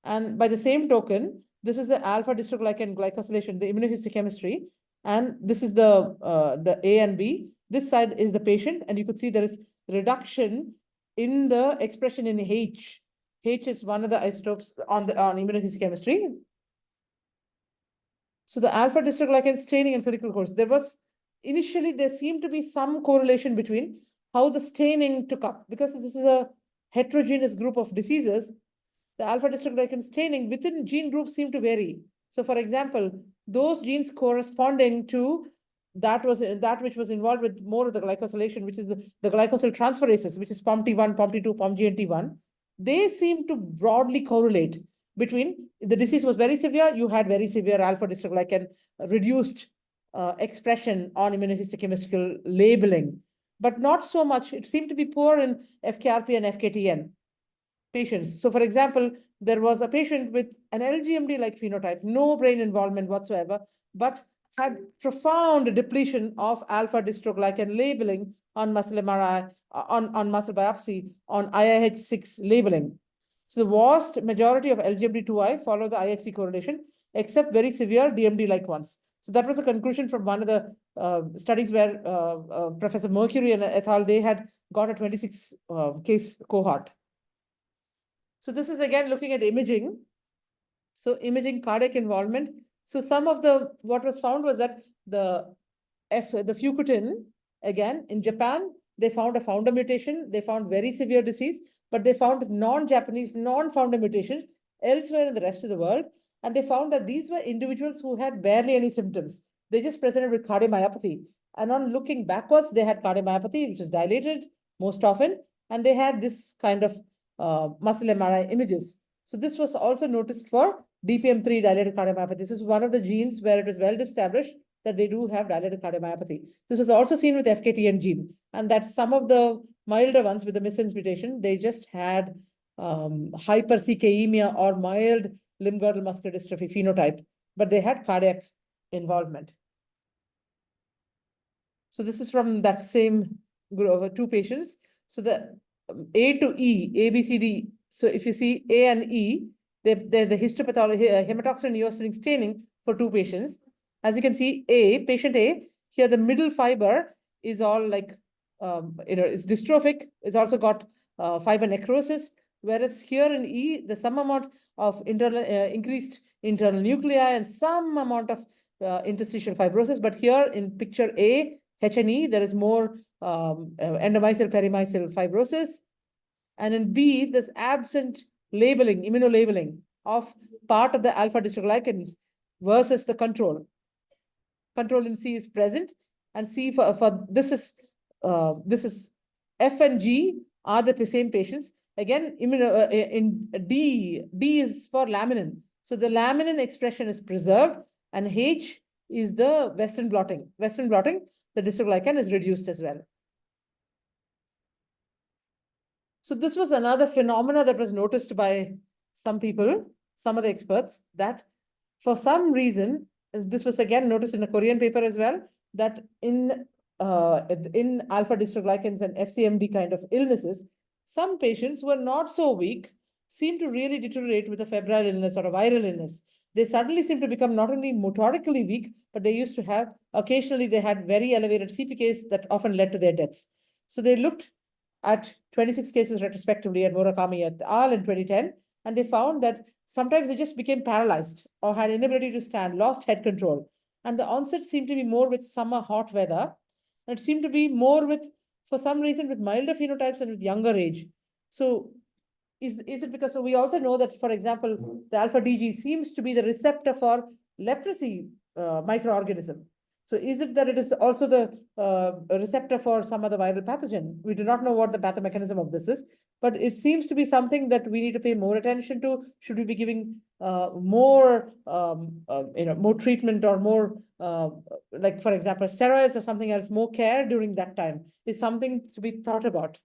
And by the same token, this is the alpha-dystroglycan glycosylation, the immunohistochemistry. And this is the A and B. This side is the patient. And you could see there is reduction in the expression in H. H is one of the isotopes on immunohistochemistry. So the alpha-dystroglycan staining and critical course, initially there seemed to be some correlation between how the staining took up, because this is a heterogeneous group of diseases. The alpha-dystroglycan staining within gene groups seem to vary. So for example, those genes corresponding to that which was involved with more of the glycosylation, which is the glycosyl transferases, which is POMT1, POMT2, POMGNT1, they seem to broadly correlate between, if the disease was very severe, you had very severe alpha-dystroglycan reduced expression on immunohistochemical labeling, but not so much. It seemed to be poor in FKRP and FKTN patients. So for example, there was a patient with an LGMD-like phenotype, no brain involvement whatsoever, but had profound depletion of alpha-dystroglycan labeling on muscle MRI, on muscle biopsy, on IIH6 labeling. So the vast majority of LGMD2I follow the IHC correlation, except very severe DMD-like ones. So that was a conclusion from one of the studies where Professor Mercury and et al., they had got a 26 case cohort. So this is again looking at imaging. So imaging cardiac involvement. So some of what was found was that the fukutin, again, in Japan, they found a founder mutation. They found very severe disease, but they found non-Japanese, non-founder mutations elsewhere in the rest of the world. And they found that these were individuals who had barely any symptoms. They just presented with cardiomyopathy. And on looking backwards, they had cardiomyopathy, which was dilated most often. And they had this kind of muscle MRI images. So this was also noticed for DPM3 dilated cardiomyopathy. This is one of the genes where it is well established that they do have dilated cardiomyopathy. This is also seen with FKTN gene, and that some of the milder ones with the missense mutation, they just had hypercikaemia or mild limb-girdle muscular dystrophy phenotype, but they had cardiac involvement. So this is from that same group of 2 patients. So the A to E, A, B, C, D. So if you see A and E, they're the histopathology, hematoxylin eosinophilic staining for 2 patients. As you can see, patient A, here the middle fiber is all like it's dystrophic. It's also got fiber necrosis. Whereas here in E, there's some amount of increased internal nuclei and some amount of interstitial fibrosis. But here in picture A, H and E, there is more endomysial perimysial fibrosis. And in B, there's absent labeling, immunolabeling of part of the alpha dystroglycan versus the control. Control in C is present, and C for this is F and G are the same patients. Again, in D is for laminin. So the laminin expression is preserved, and H is the Western blotting. Western blotting, the dystroglycan is reduced as well. So this was another phenomena that was noticed by some people, some of the experts, that for some reason, this was again noticed in a Korean paper as well, that in alpha dystroglycans and FCMD kind of illnesses, some patients who were not so weak seem to really deteriorate with a febrile illness or a viral illness. They suddenly seem to become not only motorically weak, but they used to have, occasionally they had very elevated CPKs that often led to their deaths. So they looked at 26 cases retrospectively at Murakami et al. In 2010, and they found that sometimes they just became paralyzed or had inability to stand, lost head control. And the onset seemed to be more with summer hot weather. And it seemed to be more with, for some reason, with milder phenotypes and with younger age. So is it because, so we also know that, for example, the alpha DG seems to be the receptor for leprosy microorganism. So is it that it is also the receptor for some other viral pathogen? We do not know what the pathomechanism of this is, but it seems to be something that we need to pay more attention to. Should we be giving more, more treatment or more, like for example, steroids or something else, more care during that time is something to be thought about.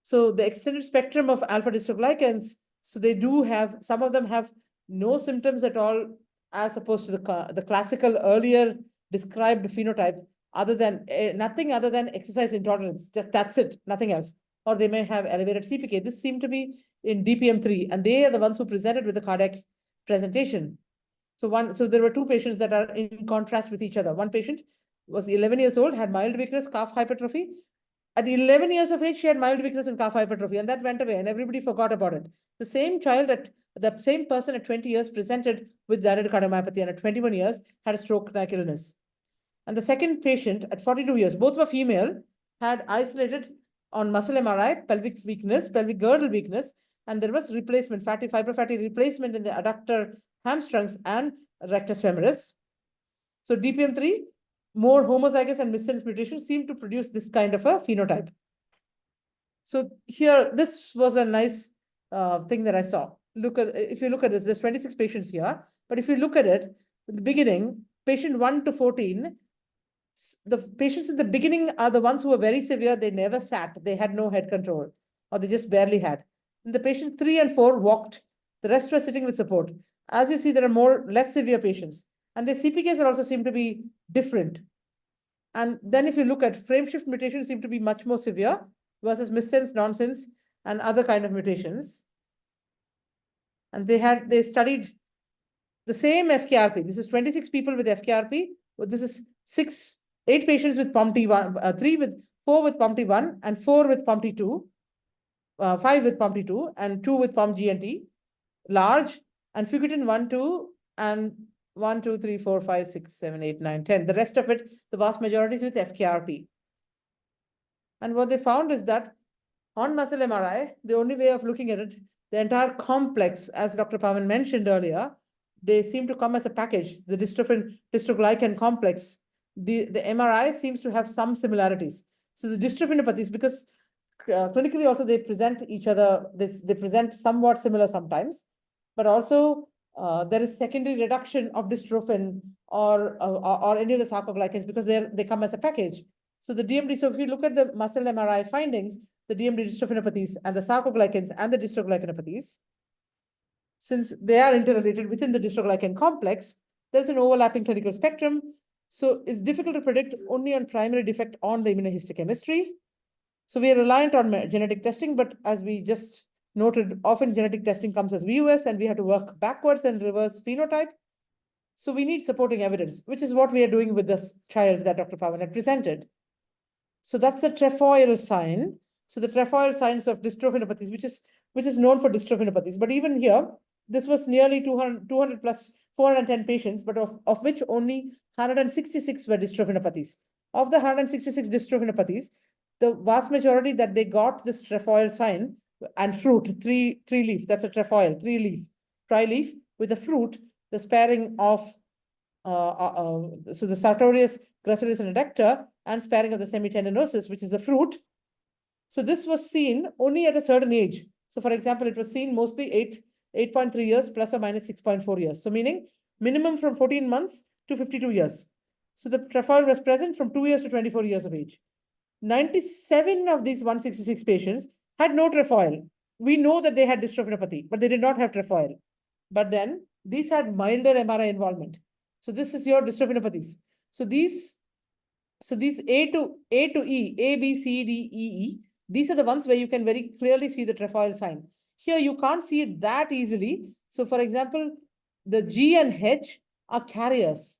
So the extended spectrum of alpha dystroglycans, so they do have, some of them have no symptoms at all, as opposed to the classical earlier described phenotype, other than nothing other than exercise intolerance. Just that's it, nothing else. Or they may have elevated CPK. This seemed to be in DPM3, and they are the ones who presented with the cardiac presentation. So there were two patients that are in contrast with each other. One patient was 11 years old, had mild weakness, calf hypertrophy. At 11 years of age, she had mild weakness and calf hypertrophy, and that went away, and everybody forgot about it. The same child, the same person at 20 years presented with dilated cardiomyopathy, and at 21 years had a stroke-like illness. And the second patient at 42 years, both were female, had isolated on muscle MRI, pelvic weakness, pelvic girdle weakness, and there was replacement, fibrofatty replacement in the adductor hamstrings and rectus femoris. So DPM3, more homozygous and missense mutations seem to produce this kind of a phenotype. So here, this was a nice thing that I saw. If you look at this, there's 26 patients here, but if you look at it, in the beginning, patient 1 to 14, the patients in the beginning are the ones who were very severe. They never sat. They had no head control, or they just barely had. And the patient 3 and 4 walked. The rest were sitting with support. As you see, there are less severe patients. And the CPKs also seem to be different. And then if you look at frame shift mutations seem to be much more severe versus missense, nonsense, and other kind of mutations. And they studied the same FKRP. This is 26 people with FKRP. But this is 8 patients with POMT1, 4 with POMT1, and 4 with POMT2, 5 with POMT2, and 2 with POMGNT, large, and fugitin 1, 2, and 1, 2, 3, 4, 5, 6, 7, 8, 9, 10. The rest of it, the vast majority is with FKRP. And what they found is that on muscle MRI, the only way of looking at it, the entire complex, as Dr. Pavan mentioned earlier, they seem to come as a package, the dystroglycan complex. The MRI seems to have some similarities. So the dystrophinopathies, because clinically also they present each other, they present somewhat similar sometimes, but also there is secondary reduction of dystrophin or any of the sarcoglycans because they come as a package. So the DMD, so if you look at the muscle MRI findings, the DMD dystrophinopathies and the sarcoglycans and the dystroglycanopathies, since they are interrelated within the dystroglycan complex, there's an overlapping clinical spectrum. So it's difficult to predict only on primary defect on the immunohistochemistry. So we are reliant on genetic testing, but as we just noted, often genetic testing comes as VUS and we have to work backwards and reverse phenotype. So we need supporting evidence, which is what we are doing with this child that Dr. Pavan had presented. So that's the trefoil sign. So the trefoil signs of dystrophinopathies, which is known for dystrophinopathies. But even here, this was nearly 200 plus 410 patients, but of which only 166 were dystrophinopathies. Of the 166 dystrophinopathies, the vast majority that they got this trefoil sign and fruit, three leaf, that's a trefoil, tri-leaf with a fruit, the sparing of so the sartorius, gracilis, and adductor, and sparing of the semitendinosus, which is the fruit. So this was seen only at a certain age. So for example, it was seen mostly 8.3 years plus or minus 6.4 years. So meaning minimum from 14 months to 52 years. So the trefoil was present from 2 years to 24 years of age. 97 of these 166 patients had no trefoil. We know that they had dystrophinopathy, but they did not have trefoil. But then these had milder MRI involvement. So this is your dystrophinopathies. So these A to E, A, B, C, D, E, E, these are the ones where you can very clearly see the trefoil sign. Here you can't see it that easily. So for example, the G and H are carriers,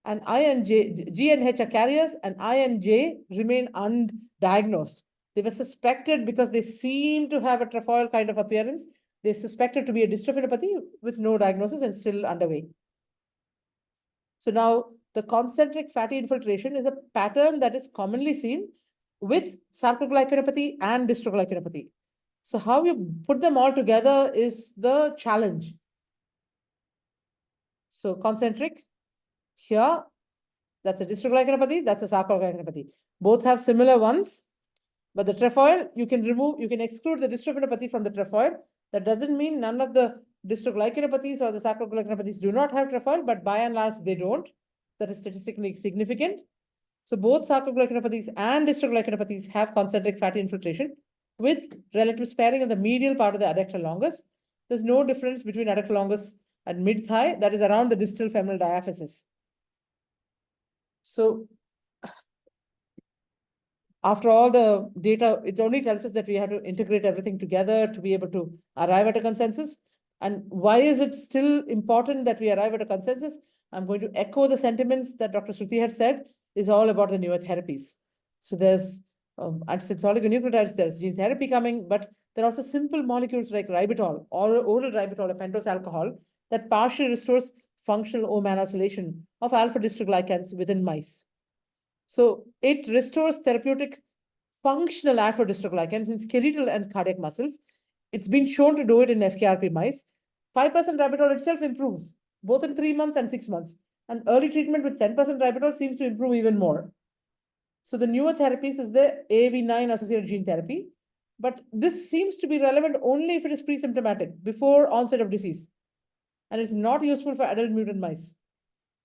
and I and J, G and H are carriers, and I and J remain undiagnosed. They were suspected because they seem to have a trefoil kind of appearance. They suspected to be a dystrophinopathy with no diagnosis and still underway. So now the concentric fatty infiltration is a pattern that is commonly seen with sarcoglycanopathy and dystroglycanopathy. So how you put them all together is the challenge. So concentric, here, that's a dystroglycanopathy, that's a sarcoglycanopathy. Both have similar ones, but the trefoil, you can exclude the dystrophinopathy from the trefoil. That doesn't mean none of the dystroglycanopathies or the sarcoglycanopathies do not have trefoil, but by and large, they don't. That is statistically significant. So both sarcoglycanopathies and dystroglycanopathies have concentric fatty infiltration with relative sparing of the medial part of the adductor longus. There's no difference between adductor longus and mid-thigh, that is around the distal femoral diaphysis. So after all the data, it only tells us that we have to integrate everything together to be able to arrive at a consensus. And why is it still important that we arrive at a consensus? I'm going to echo the sentiments that Dr. Shruti had said, is all about the newer therapies. So there's antisense oligonucleotides, there's gene therapy coming, but there are also simple molecules like ribitol or oral ribitol, a pentose alcohol, that partially restores functional O-mannosylation of alpha-dystroglycans within mice. So it restores therapeutic functional alpha-dystroglycans in skeletal and cardiac muscles. It's been shown to do it in FKRP mice. 5% ribitol itself improves, both in 3 months and 6 months. And early treatment with 10% ribitol seems to improve even more. So the newer therapies is the AAV9 associated gene therapy. But this seems to be relevant only if it is pre-symptomatic, before onset of disease. And it's not useful for adult mutant mice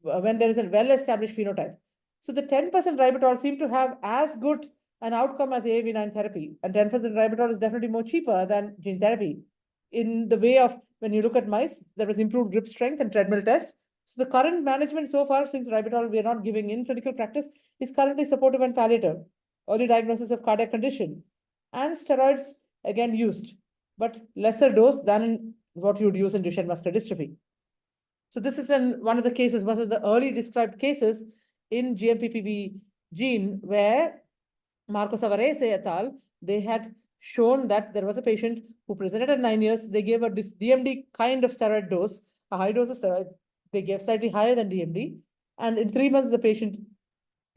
when there is a well-established phenotype. So the 10% ribitol seem to have as good an outcome as AAV9 therapy. And 10% ribitol is definitely more cheaper than gene therapy. In the way of, when you look at mice, there was improved grip strength and treadmill test. So the current management so far, since ribitol we are not giving in clinical practice, is currently supportive and palliative, early diagnosis of cardiac condition, and steroids again used, but lesser dose than what you would use in Duchenne muscular dystrophy. So this is one of the cases, one of the early described cases in GMPPB gene where Marco Savarese et al., they had shown that there was a patient who presented at 9 years. They gave a DMD kind of steroid dose, a high dose of steroids. They gave slightly higher than DMD. And in 3 months, the patient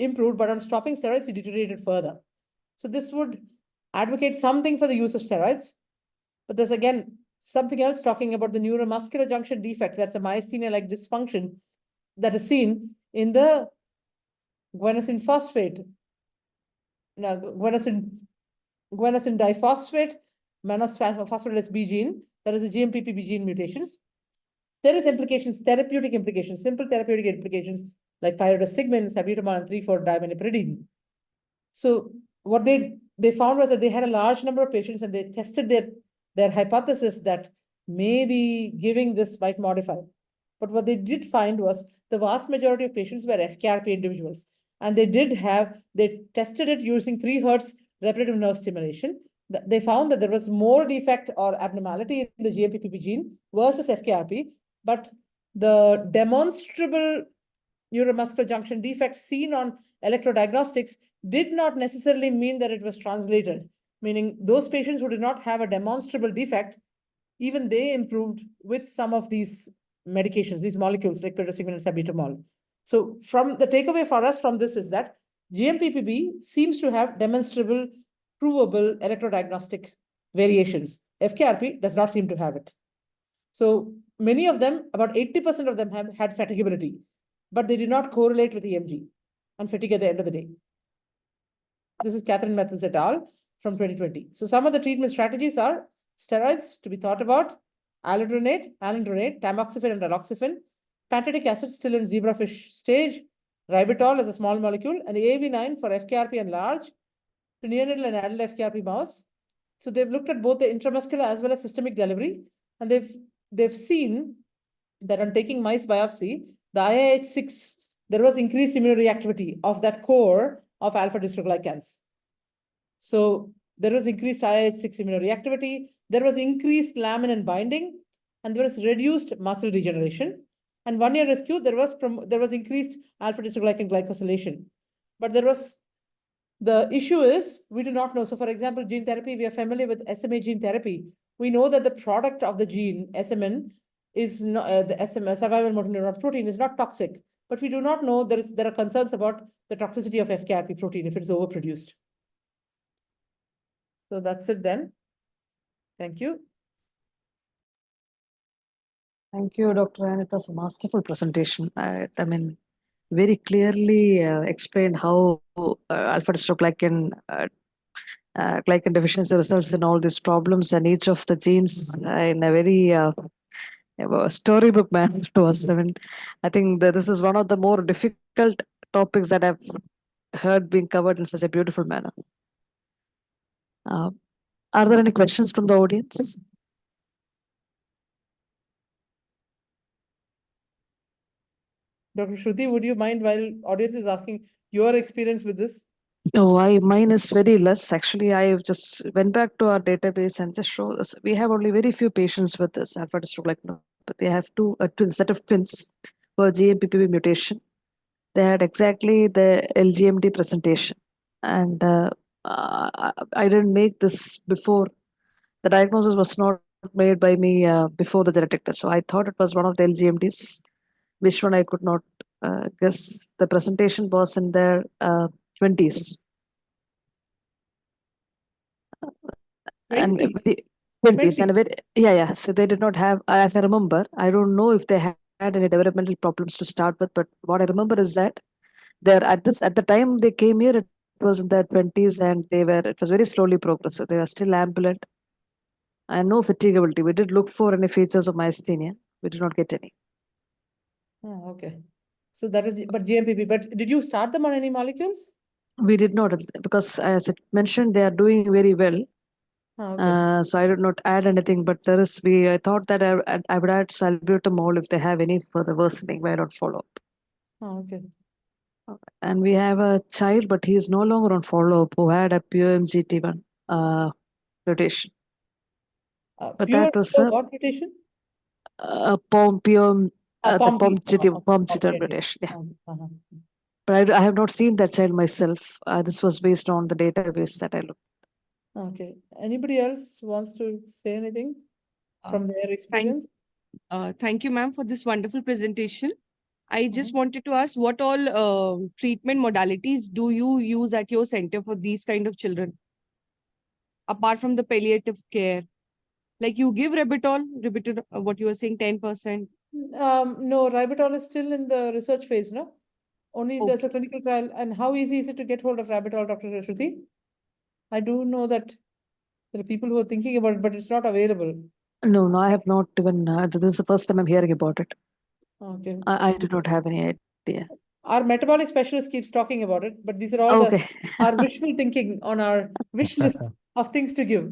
improved, but on stopping steroids, he deteriorated further. So this would advocate something for the use of steroids. But there's again something else talking about the neuromuscular junction defect. That's a myasthenia-like dysfunction that is seen in the guanosine phosphate, guanosine diphosphate, mannose-phosphatidase B gene, that is a GMPPB gene mutations. There is implications, therapeutic implications, simple therapeutic implications like pyridostigmine, salbutamol, and 3,4-diaminipiridine. So what they found was that they had a large number of patients and they tested their hypothesis that maybe giving this might modify. But what they did find was the vast majority of patients were FKRP individuals. And they tested it using 3 Hz repetitive nerve stimulation. They found that there was more defect or abnormality in the GMPPB gene versus FKRP, but the demonstrable neuromuscular junction defect seen on electrodiagnostics did not necessarily mean that it was translated, meaning those patients who did not have a demonstrable defect, even they improved with some of these medications, these molecules like pyridostigmine and salbutamol. So from the takeaway for us from this is that GMPPB seems to have demonstrable, provable electrodiagnostic variations. FKRP does not seem to have it. So many of them, about 80% of them have had fatigability, but they did not correlate with EMG and fatigue at the end of the day. This is Catherine Methods et al. From 2020. So some of the treatment strategies are steroids to be thought about, alendronate, tamoxifen and raloxifene, pancreatic acid still in zebrafish stage, ribitol as a small molecule, and AAV9 for FKRP and large, to neonatal and adult FKRP mouse. So they've looked at both the intramuscular as well as systemic delivery, and they've seen that on taking mice biopsy, the IIH6, there was increased immunoreactivity of that core of alpha-dystroglycans. So there was increased IIH6 immunoreactivity, there was increased laminin binding, and there was reduced muscle regeneration. And 1 year rescue, there was increased alpha-dystroglycan glycosylation. But the issue is, we do not know. So for example, gene therapy, we are familiar with SMA gene therapy. We know that the product of the gene, SMN, is not, the SMA, survival motor neuron protein, is not toxic. But we do not know, there are concerns about the toxicity of FKRP protein if it's overproduced. So that's it then. Thank you. Thank you, Dr. Ann. It was a masterful presentation. I mean, very clearly explained how alpha-dystroglycan glycan deficiency results in all these problems, and each of the genes in a very storybook manner to us. I mean, I think that this is one of the more difficult topics that I've heard being covered in such a beautiful manner. Are there any questions from the audience? Dr. Shruti, would you mind, while audience is asking your experience with this? No, mine is very less. Actually, I just went back to our database and just show us. We have only very few patients with this alpha-dystroglycan, but they have a set of twins for GMPPB mutation. They had exactly the LGMD presentation, and I didn't make this before. The diagnosis was not made by me before the genetic test, so I thought it was one of the LGMDs. Which one I could not guess. The presentation was in their 20s. And 20s, and so they did not have, as I remember, I don't know if they had any developmental problems to start with, but what I remember is that at the time they came here, it was in their 20s, and it was very slowly progressive. They were still ambulant and no fatigability. We did look for any features of myasthenia. We did not get any. Oh, okay. So that is, but GMPP, but did you start them on any molecules? We did not, because as I mentioned, they are doing very well. Oh, okay. So I did not add anything, but I thought that I would add salbutamol if they have any further worsening. Why not follow up? Oh, okay. And we have a child, but he is no longer on follow up, who had a POMGT1 mutation. But that was what mutation? POMGT1 POMGT1 mutation. Yeah. But I have not seen that child myself. This was based on the database that I looked. Okay. Anybody else wants to say anything from their experience? Thank you, ma'am, for this wonderful presentation. I just wanted to ask, what all treatment modalities do you use at your center for these kind of children? Apart from the palliative care, like you give ribitol, what you were saying, 10%. No, ribitol is still in the research phase, no? Only if there's a clinical trial. And how easy is it to get hold of ribitol, Dr. Shruti? I do know that there are people who are thinking about it, but it's not available. No, I have not even. This is the first time I'm hearing about it. Okay. I do not have any idea. Our metabolic specialist keeps talking about it, but these are all our wishful thinking on our wish list of things to give.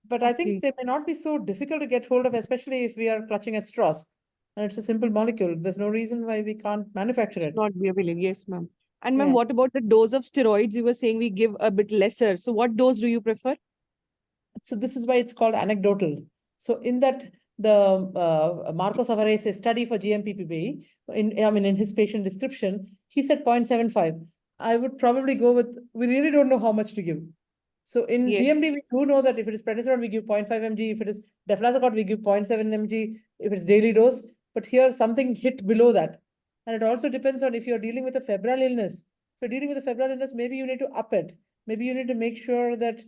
But I think they may not be so difficult to get hold of, especially if we are clutching at straws. And it's a simple molecule. There's no reason why we can't manufacture it. Not be available. Yes, ma'am. And ma'am, what about the dose of steroids? You were saying we give a bit lesser. So what dose do you prefer? So this is why it's called anecdotal. So in that, the Marcos Alvarez study for GMPPB, in his patient description, he said 0.75. I would probably go with, we really don't know how much to give. So in Yes. DMD, we do know that if it is prednisolone, we give 0.5 mg. If it is deflazacort, we give 0.7 mg. If it's daily dose, but here something hit below that. And it also depends on if you're dealing with a febrile illness. If you're dealing with a febrile illness, maybe you need to up it. Maybe you need to make sure that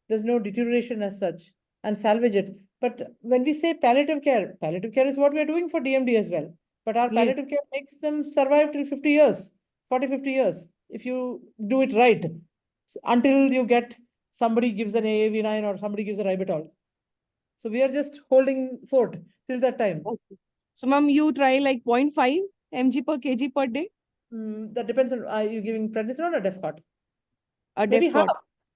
there's no deterioration as such and salvage it. But when we say palliative care is what we're doing for DMD as well. But our Yes. palliative care makes them survive till 50 years, 40, 50 years, if you do it right, until you get somebody gives an AAV9 or somebody gives a ribitol. So we are just holding fort till that time. Okay. So, ma'am, you try like 0.5 mg per kg per day? That depends on, are you giving prednisolone or Defcort? A Maybe Defcort. half.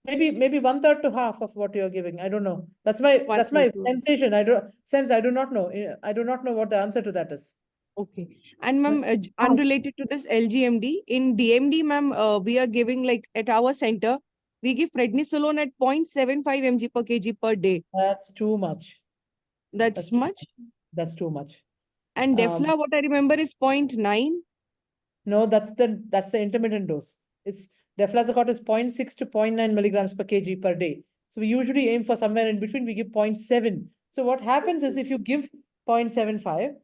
Maybe 1/3 to half of what you're giving. I don't know. That's my 1/3 to- sensation. I do not know. I do not know what the answer to that is. Okay. And ma'am, unrelated to this LGMD, in DMD, ma'am, we are giving like at our center, we give prednisolone at 0.75 mg per kg per day. That's too much. That's too much. That's too much. And Defla, what I remember is 0.9. No, that's the intermittent dose. It's deflazacort is 0.6 to 0.9 milligrams per kg per day. So we usually aim for somewhere in between. We give 0.7. So what happens is if you give 0.75,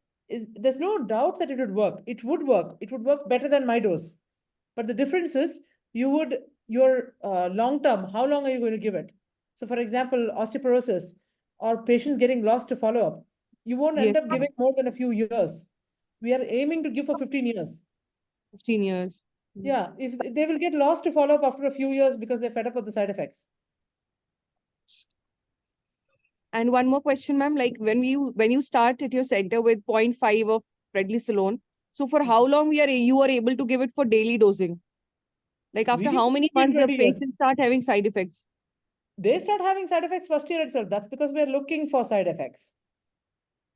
there's no doubt that it would work. It would work. It would work better than my dose. But the difference is your long term, how long are you going to give it? So for example, osteoporosis or patients getting lost to follow up, you won't end Yes. up giving more than a few years. We are aiming to give for 15 years. 15 years. Yeah, if they will get lost to follow up after a few years because they're fed up with the side effects. And one more question, ma'am, like when you start at your center with 0.5 of prednisolone, so for how long you are able to give it for daily dosing? Like We after give how it many for months the 20 years. patients start having side effects? They start having side effects first year itself. That's because we're looking for side effects.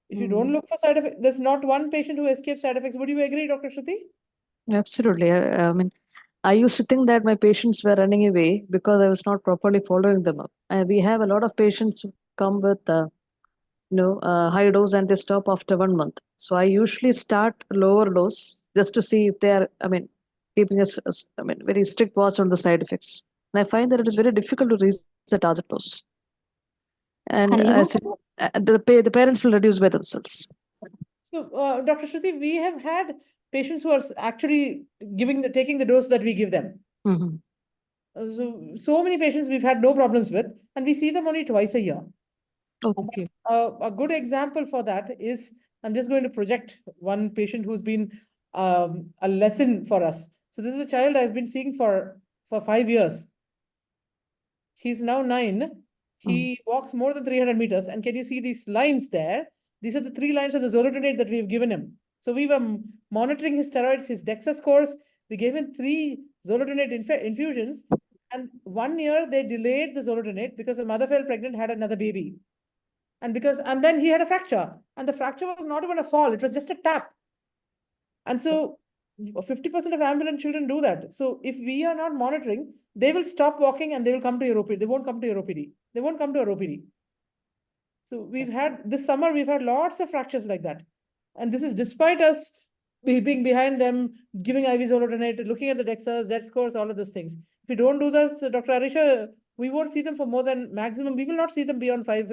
If you don't look for side effects, there's not one patient who escapes side effects. Would you agree, Dr. Shruti? Absolutely. I mean, I used to think that my patients were running away because I was not properly following them up. We have a lot of patients who come with, high dose and they stop after 1 month. So I usually start lower dose just to see if they are, keeping very strict watch on the side effects. And I find that it is very difficult to reach the target dose. And the parents will reduce by themselves. So, Dr. Shruti, we have had patients who are actually taking the dose that we give them. Mhm. So many patients we've had no problems with, and we see them only twice a year. Okay. A good example for that is, I'm just going to project one patient who's been a lesson for us. So this is a child I've been seeing for 5 years. He's now 9. He walks more than 300 meters. And can you see these lines there? These are the 3 lines of the zolidronate that we've given him. So we were monitoring his steroids, his DEXA scores. We gave him 3 zolidronate infusions. And 1 year they delayed the zolidronate because the mother fell pregnant, had another baby. And then he had a fracture. And the fracture was not even a fall. It was just a tap. And so 50% of ambulant children do that. So if we are not monitoring, they will stop walking and they will come to your OPD. They won't come to your OPD. They won't come to our OPD. So this summer, we've had lots of fractures like that. And this is despite us being behind them, giving IV zolidronate, looking at the DEXA, Z scores, all of those things. If we don't do that, so Dr. Arisha, we won't see them for more than maximum. We will not see them beyond 5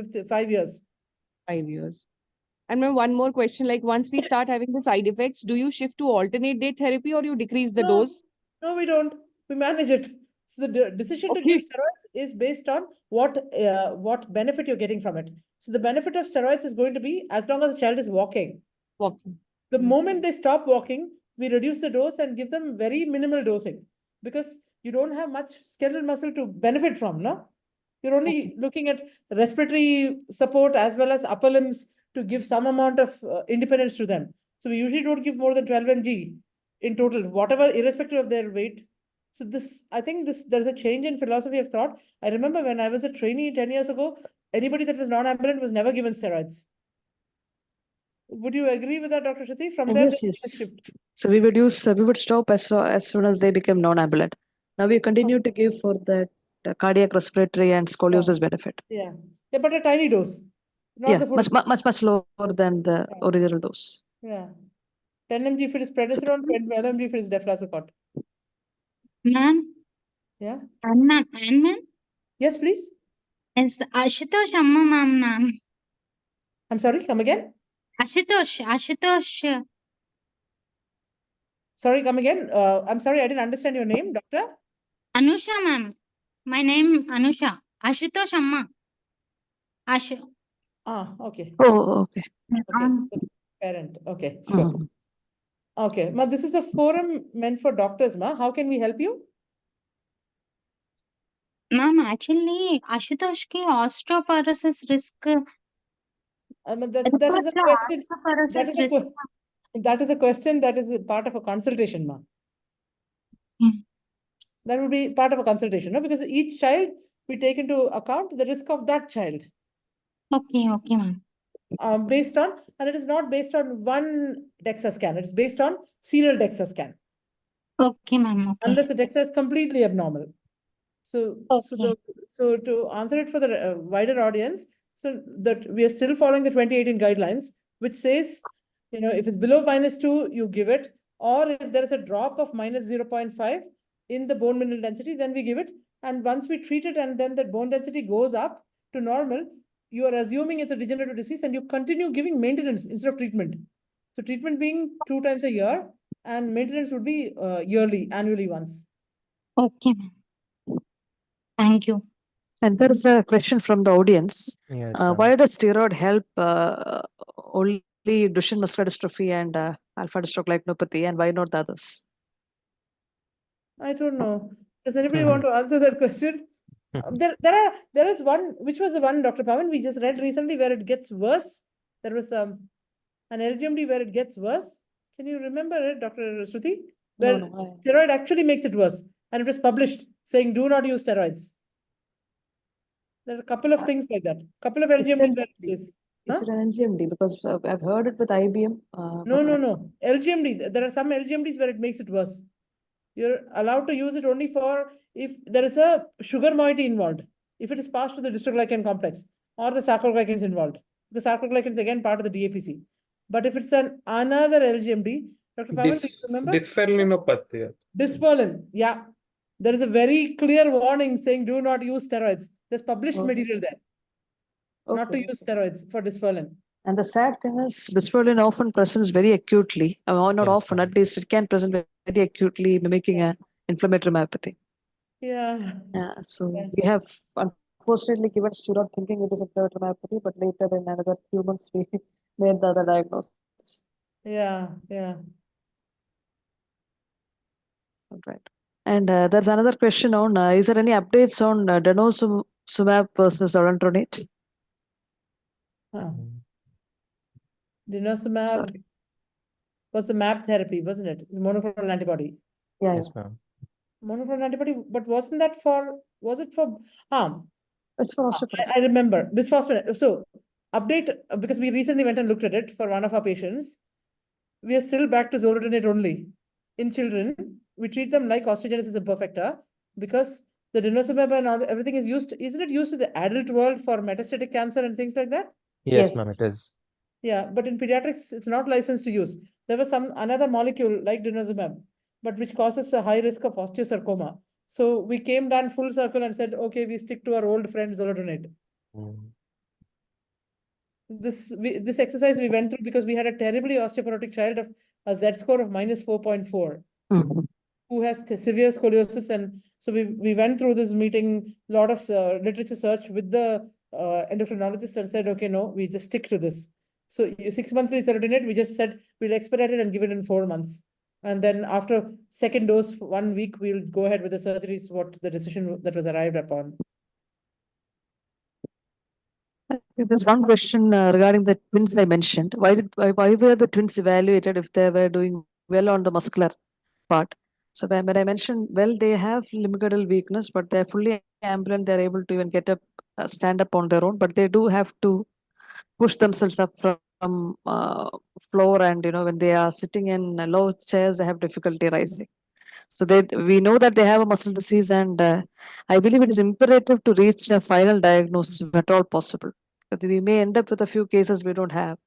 years. 5 years. And ma'am, one more question, like once we start having the side effects, do you shift to alternate day therapy or you decrease the dose? No, we don't. We manage it. So the decision to give steroids is based on what benefit you're getting from it. So the benefit of steroids is going to be as long as the child is walking. Walking. The moment they stop walking, we reduce the dose and give them very minimal dosing because you don't have much skeletal muscle to benefit from, no? You're only looking at respiratory support as well as upper limbs to give some amount of independence to them. So we usually don't give more than 12 mg in total, whatever, irrespective of their weight. So I think there's a change in philosophy of thought. I remember when I was a trainee 10 years ago, anybody that was non-ambulant was never given steroids. Would you agree with that, Dr. Shruti? From there, Yes. So we would stop as soon as they become non-ambulant. Now we continue to give for that cardiac, respiratory, and scoliosis benefit. Yeah, but a tiny dose. Not the full much lower than the original dose. Yeah, 10 mg if it is prednisolone, 12 mg if it is deflazacort. Ma'am, Yeah. and ma'am, Yes, please. is Ashutosh Amma ma'am. I'm sorry, come again. Ashutosh. Sorry, come again. I'm sorry, I didn't understand your name, doctor. Anusha ma'am. My name Anusha. Ashutosh Amma. Ashu. Ah, okay. Oh, okay. Okay. The parent. Okay, sure. Mhm. Okay. Ma, this is a forum meant for doctors, ma. How can we help you? Ma'am, actually, Ashutosh ki osteoporosis risk. That is a question. That is Osteoporosis a risk. that is a question that is a part of a consultation, ma. That would be part of a consultation, no? Because each child we take into account the risk of that child. Okay, ma'am. Based on, and it is not based on one DEXA scan. It is based on serial DEXA scan. Okay, ma'am. Okay. Unless the DEXA is completely abnormal. So, Okay. so to answer it for the wider audience, so that we are still following the 2018 guidelines, which says, if it's below -2, you give it, or if there is a drop of -0.5 in the bone mineral density, then we give it. And once we treat it and then that bone density goes up to normal, you are assuming it's a degenerative disease and you continue giving maintenance instead of treatment. So treatment being 2 times a year and maintenance would be annually once. Okay, ma'am. Thank you. And there is a question from the audience. Yes, Why does steroid help only Duchenne muscular dystrophy and alpha dystroglycanopathy, and why not the others? I don't know. Does anybody want to answer that question? There is one, which was the one, Dr. Pawan, we just read recently where it gets worse. There was an LGMD where it gets worse. Can you remember it, Dr. Shruti? Where steroid actually makes it worse. And it was published saying, do not use steroids. There are a couple of things like that. Couple of LGMDs where it is. Is it an NGMD? Because I've heard it with IBM. No. LGMD. There are some LGMDs where it makes it worse. You're allowed to use it only for if there is a sugar moiety involved, if it is passed to the dystroglycan complex or the sarcoglycans involved. The sarcoglycans again part of the DAPC. But if it's another LGMD, Dr. Pawan, do you remember? Dysferlinopathy. Dysferlin, yeah. There is a very clear warning saying do not use steroids. There's published material there. Not to use steroids for dysferlin. And the sad thing is, dysferlin often presents very acutely, or not Yes, often, at least it can present very acutely, mimicking an inflammatory myopathy. Yeah. So we have unfortunately given steroid thinking it is inflammatory myopathy, but later in another few months we made the other diagnosis. Yeah. Right. And there's another question on, is there any updates on denosumab versus alendronate? Denosumab was the MAP therapy, wasn't it? The monoclonal antibody. Yes, ma'am. Monoclonal antibody, but wasn't that was it for It's for osteoporosis. I remember bisphosphonate. So update, because we recently went and looked at it for one of our patients. We are still back to zoledronate only. In children, we treat them like osteogenesis imperfecta because the denosumab and everything is used. Isn't it used in the adult world for metastatic cancer and things like that? Yes, ma'am, it is. Yeah, but in pediatrics, it's not licensed to use. There was another molecule like denosumab, but which causes a high risk of osteosarcoma. So we came down full circle and said, okay, we stick to our old friend zoledronate. This exercise we went through because we had a terribly osteoporotic child of a Z-score of -4.4, who has severe scoliosis. And so we went through this meeting, a lot of literature search with the endocrinologist and said, okay, no, we just stick to this. So 6 monthly zoledronate, we just said we'll expedite it and give it in 4 months. And then after second dose, 1 week, we'll go ahead with the surgeries, what the decision that was arrived upon. There's one question regarding the twins I mentioned. Why were the twins evaluated if they were doing well on the muscular part? So when I mentioned, well, they have limbigirdal weakness, but they're fully ambulant. They're able to even get up, stand up on their own, but they do have to push themselves up from floor, and when they are sitting in low chairs, they have difficulty rising. So we know that they have a muscle disease, and I believe it is imperative to reach a final diagnosis if at all possible. But we may end up with a few cases we don't have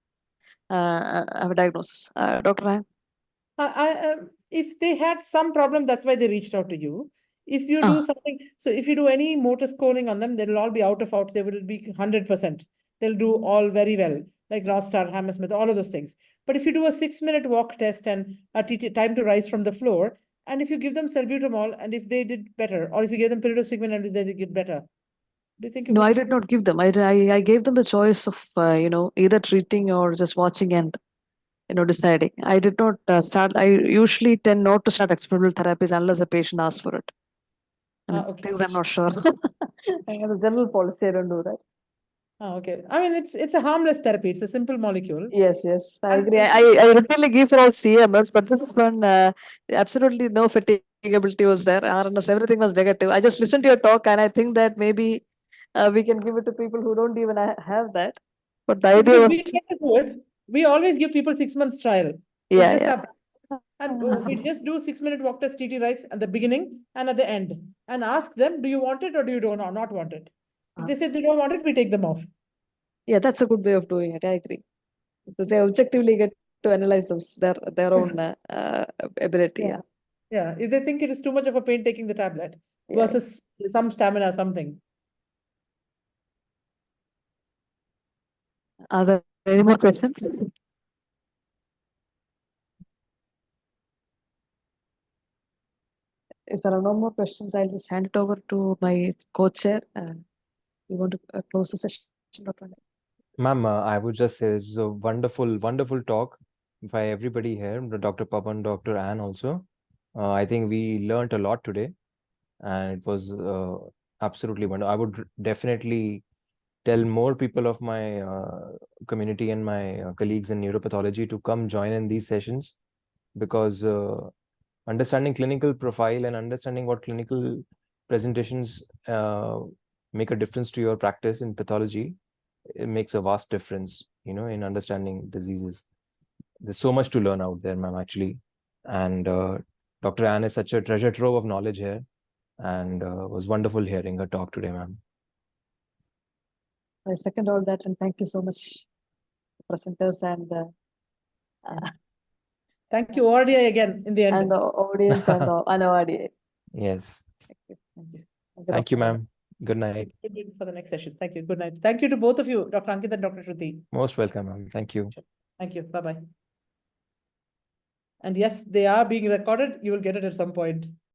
a diagnosis. Dr. Ryan? if they had some problem, that's why they reached out to you. If you Ah. do something, so if you do any motor scoring on them, they'll all be out of out. They will be 100%. They'll do all very well, like Rostar, Hammersmith, all of those things. But if you do a 6-minute walk test and a time to rise from the floor, and if you give them salbutamol, and if they did better, or if you give them pyridostigmine and they did get better, do you think you No, would? I did not give them. I gave them the choice of either treating or just watching and deciding. I did not start. I usually tend not to start experimental therapies unless a patient asks for it. I mean, Okay. things I'm not sure. As a general policy, I don't do that. Okay. I mean, it's a harmless therapy. It's a simple molecule. Yes, I And agree. I routinely give for all CMS, but this is one absolutely no fatigability was there. RNS, everything was negative. I just listened to your talk and I think that maybe we can give it to people who don't even have that. But the idea because was, we try to do it, we always give people 6 months trial. It's yeah, just yeah. and we just do 6-minute walk test TT rise at the beginning and at the end, and ask them, do you want it or do you not want it? If they say they don't want it, we take them off. Yeah, that's a good way of doing it. I agree. So they objectively get to analyze their own ability. Yeah. Yeah. If they think it is too much of a pain taking the tablet Yeah. versus some stamina, something. Are there any more questions? If there are no more questions, I'll just hand it over to my co-chair. You want to close the session, Dr. Anil? Ma'am, I would just say this was a wonderful, wonderful talk by everybody here, Dr. Pavan, Dr. Ann also. I think we learned a lot today, and it was absolutely wonderful. I would definitely tell more people of my community and my colleagues in neuropathology to come join in these sessions, because understanding clinical profile and understanding what clinical presentations make a difference to your practice in pathology, it makes a vast difference, in understanding diseases. There's so much to learn out there, ma'am, actually. And Dr. Ann is such a treasure trove of knowledge here, and it was wonderful hearing her talk today, ma'am. I second all that, and thank you so much, presenters and Thank you, ORDI again in the end. and the audience and the ORDI. Yes. Thank you. Thank you, ma'am. Good night. Good night for the next session. Thank you. Good night. Thank you to both of you, Dr. Ankit and Dr. Shruti. Most welcome, ma'am. Thank you. Thank you. Bye-bye. And yes, they are being recorded. You will get it at some point.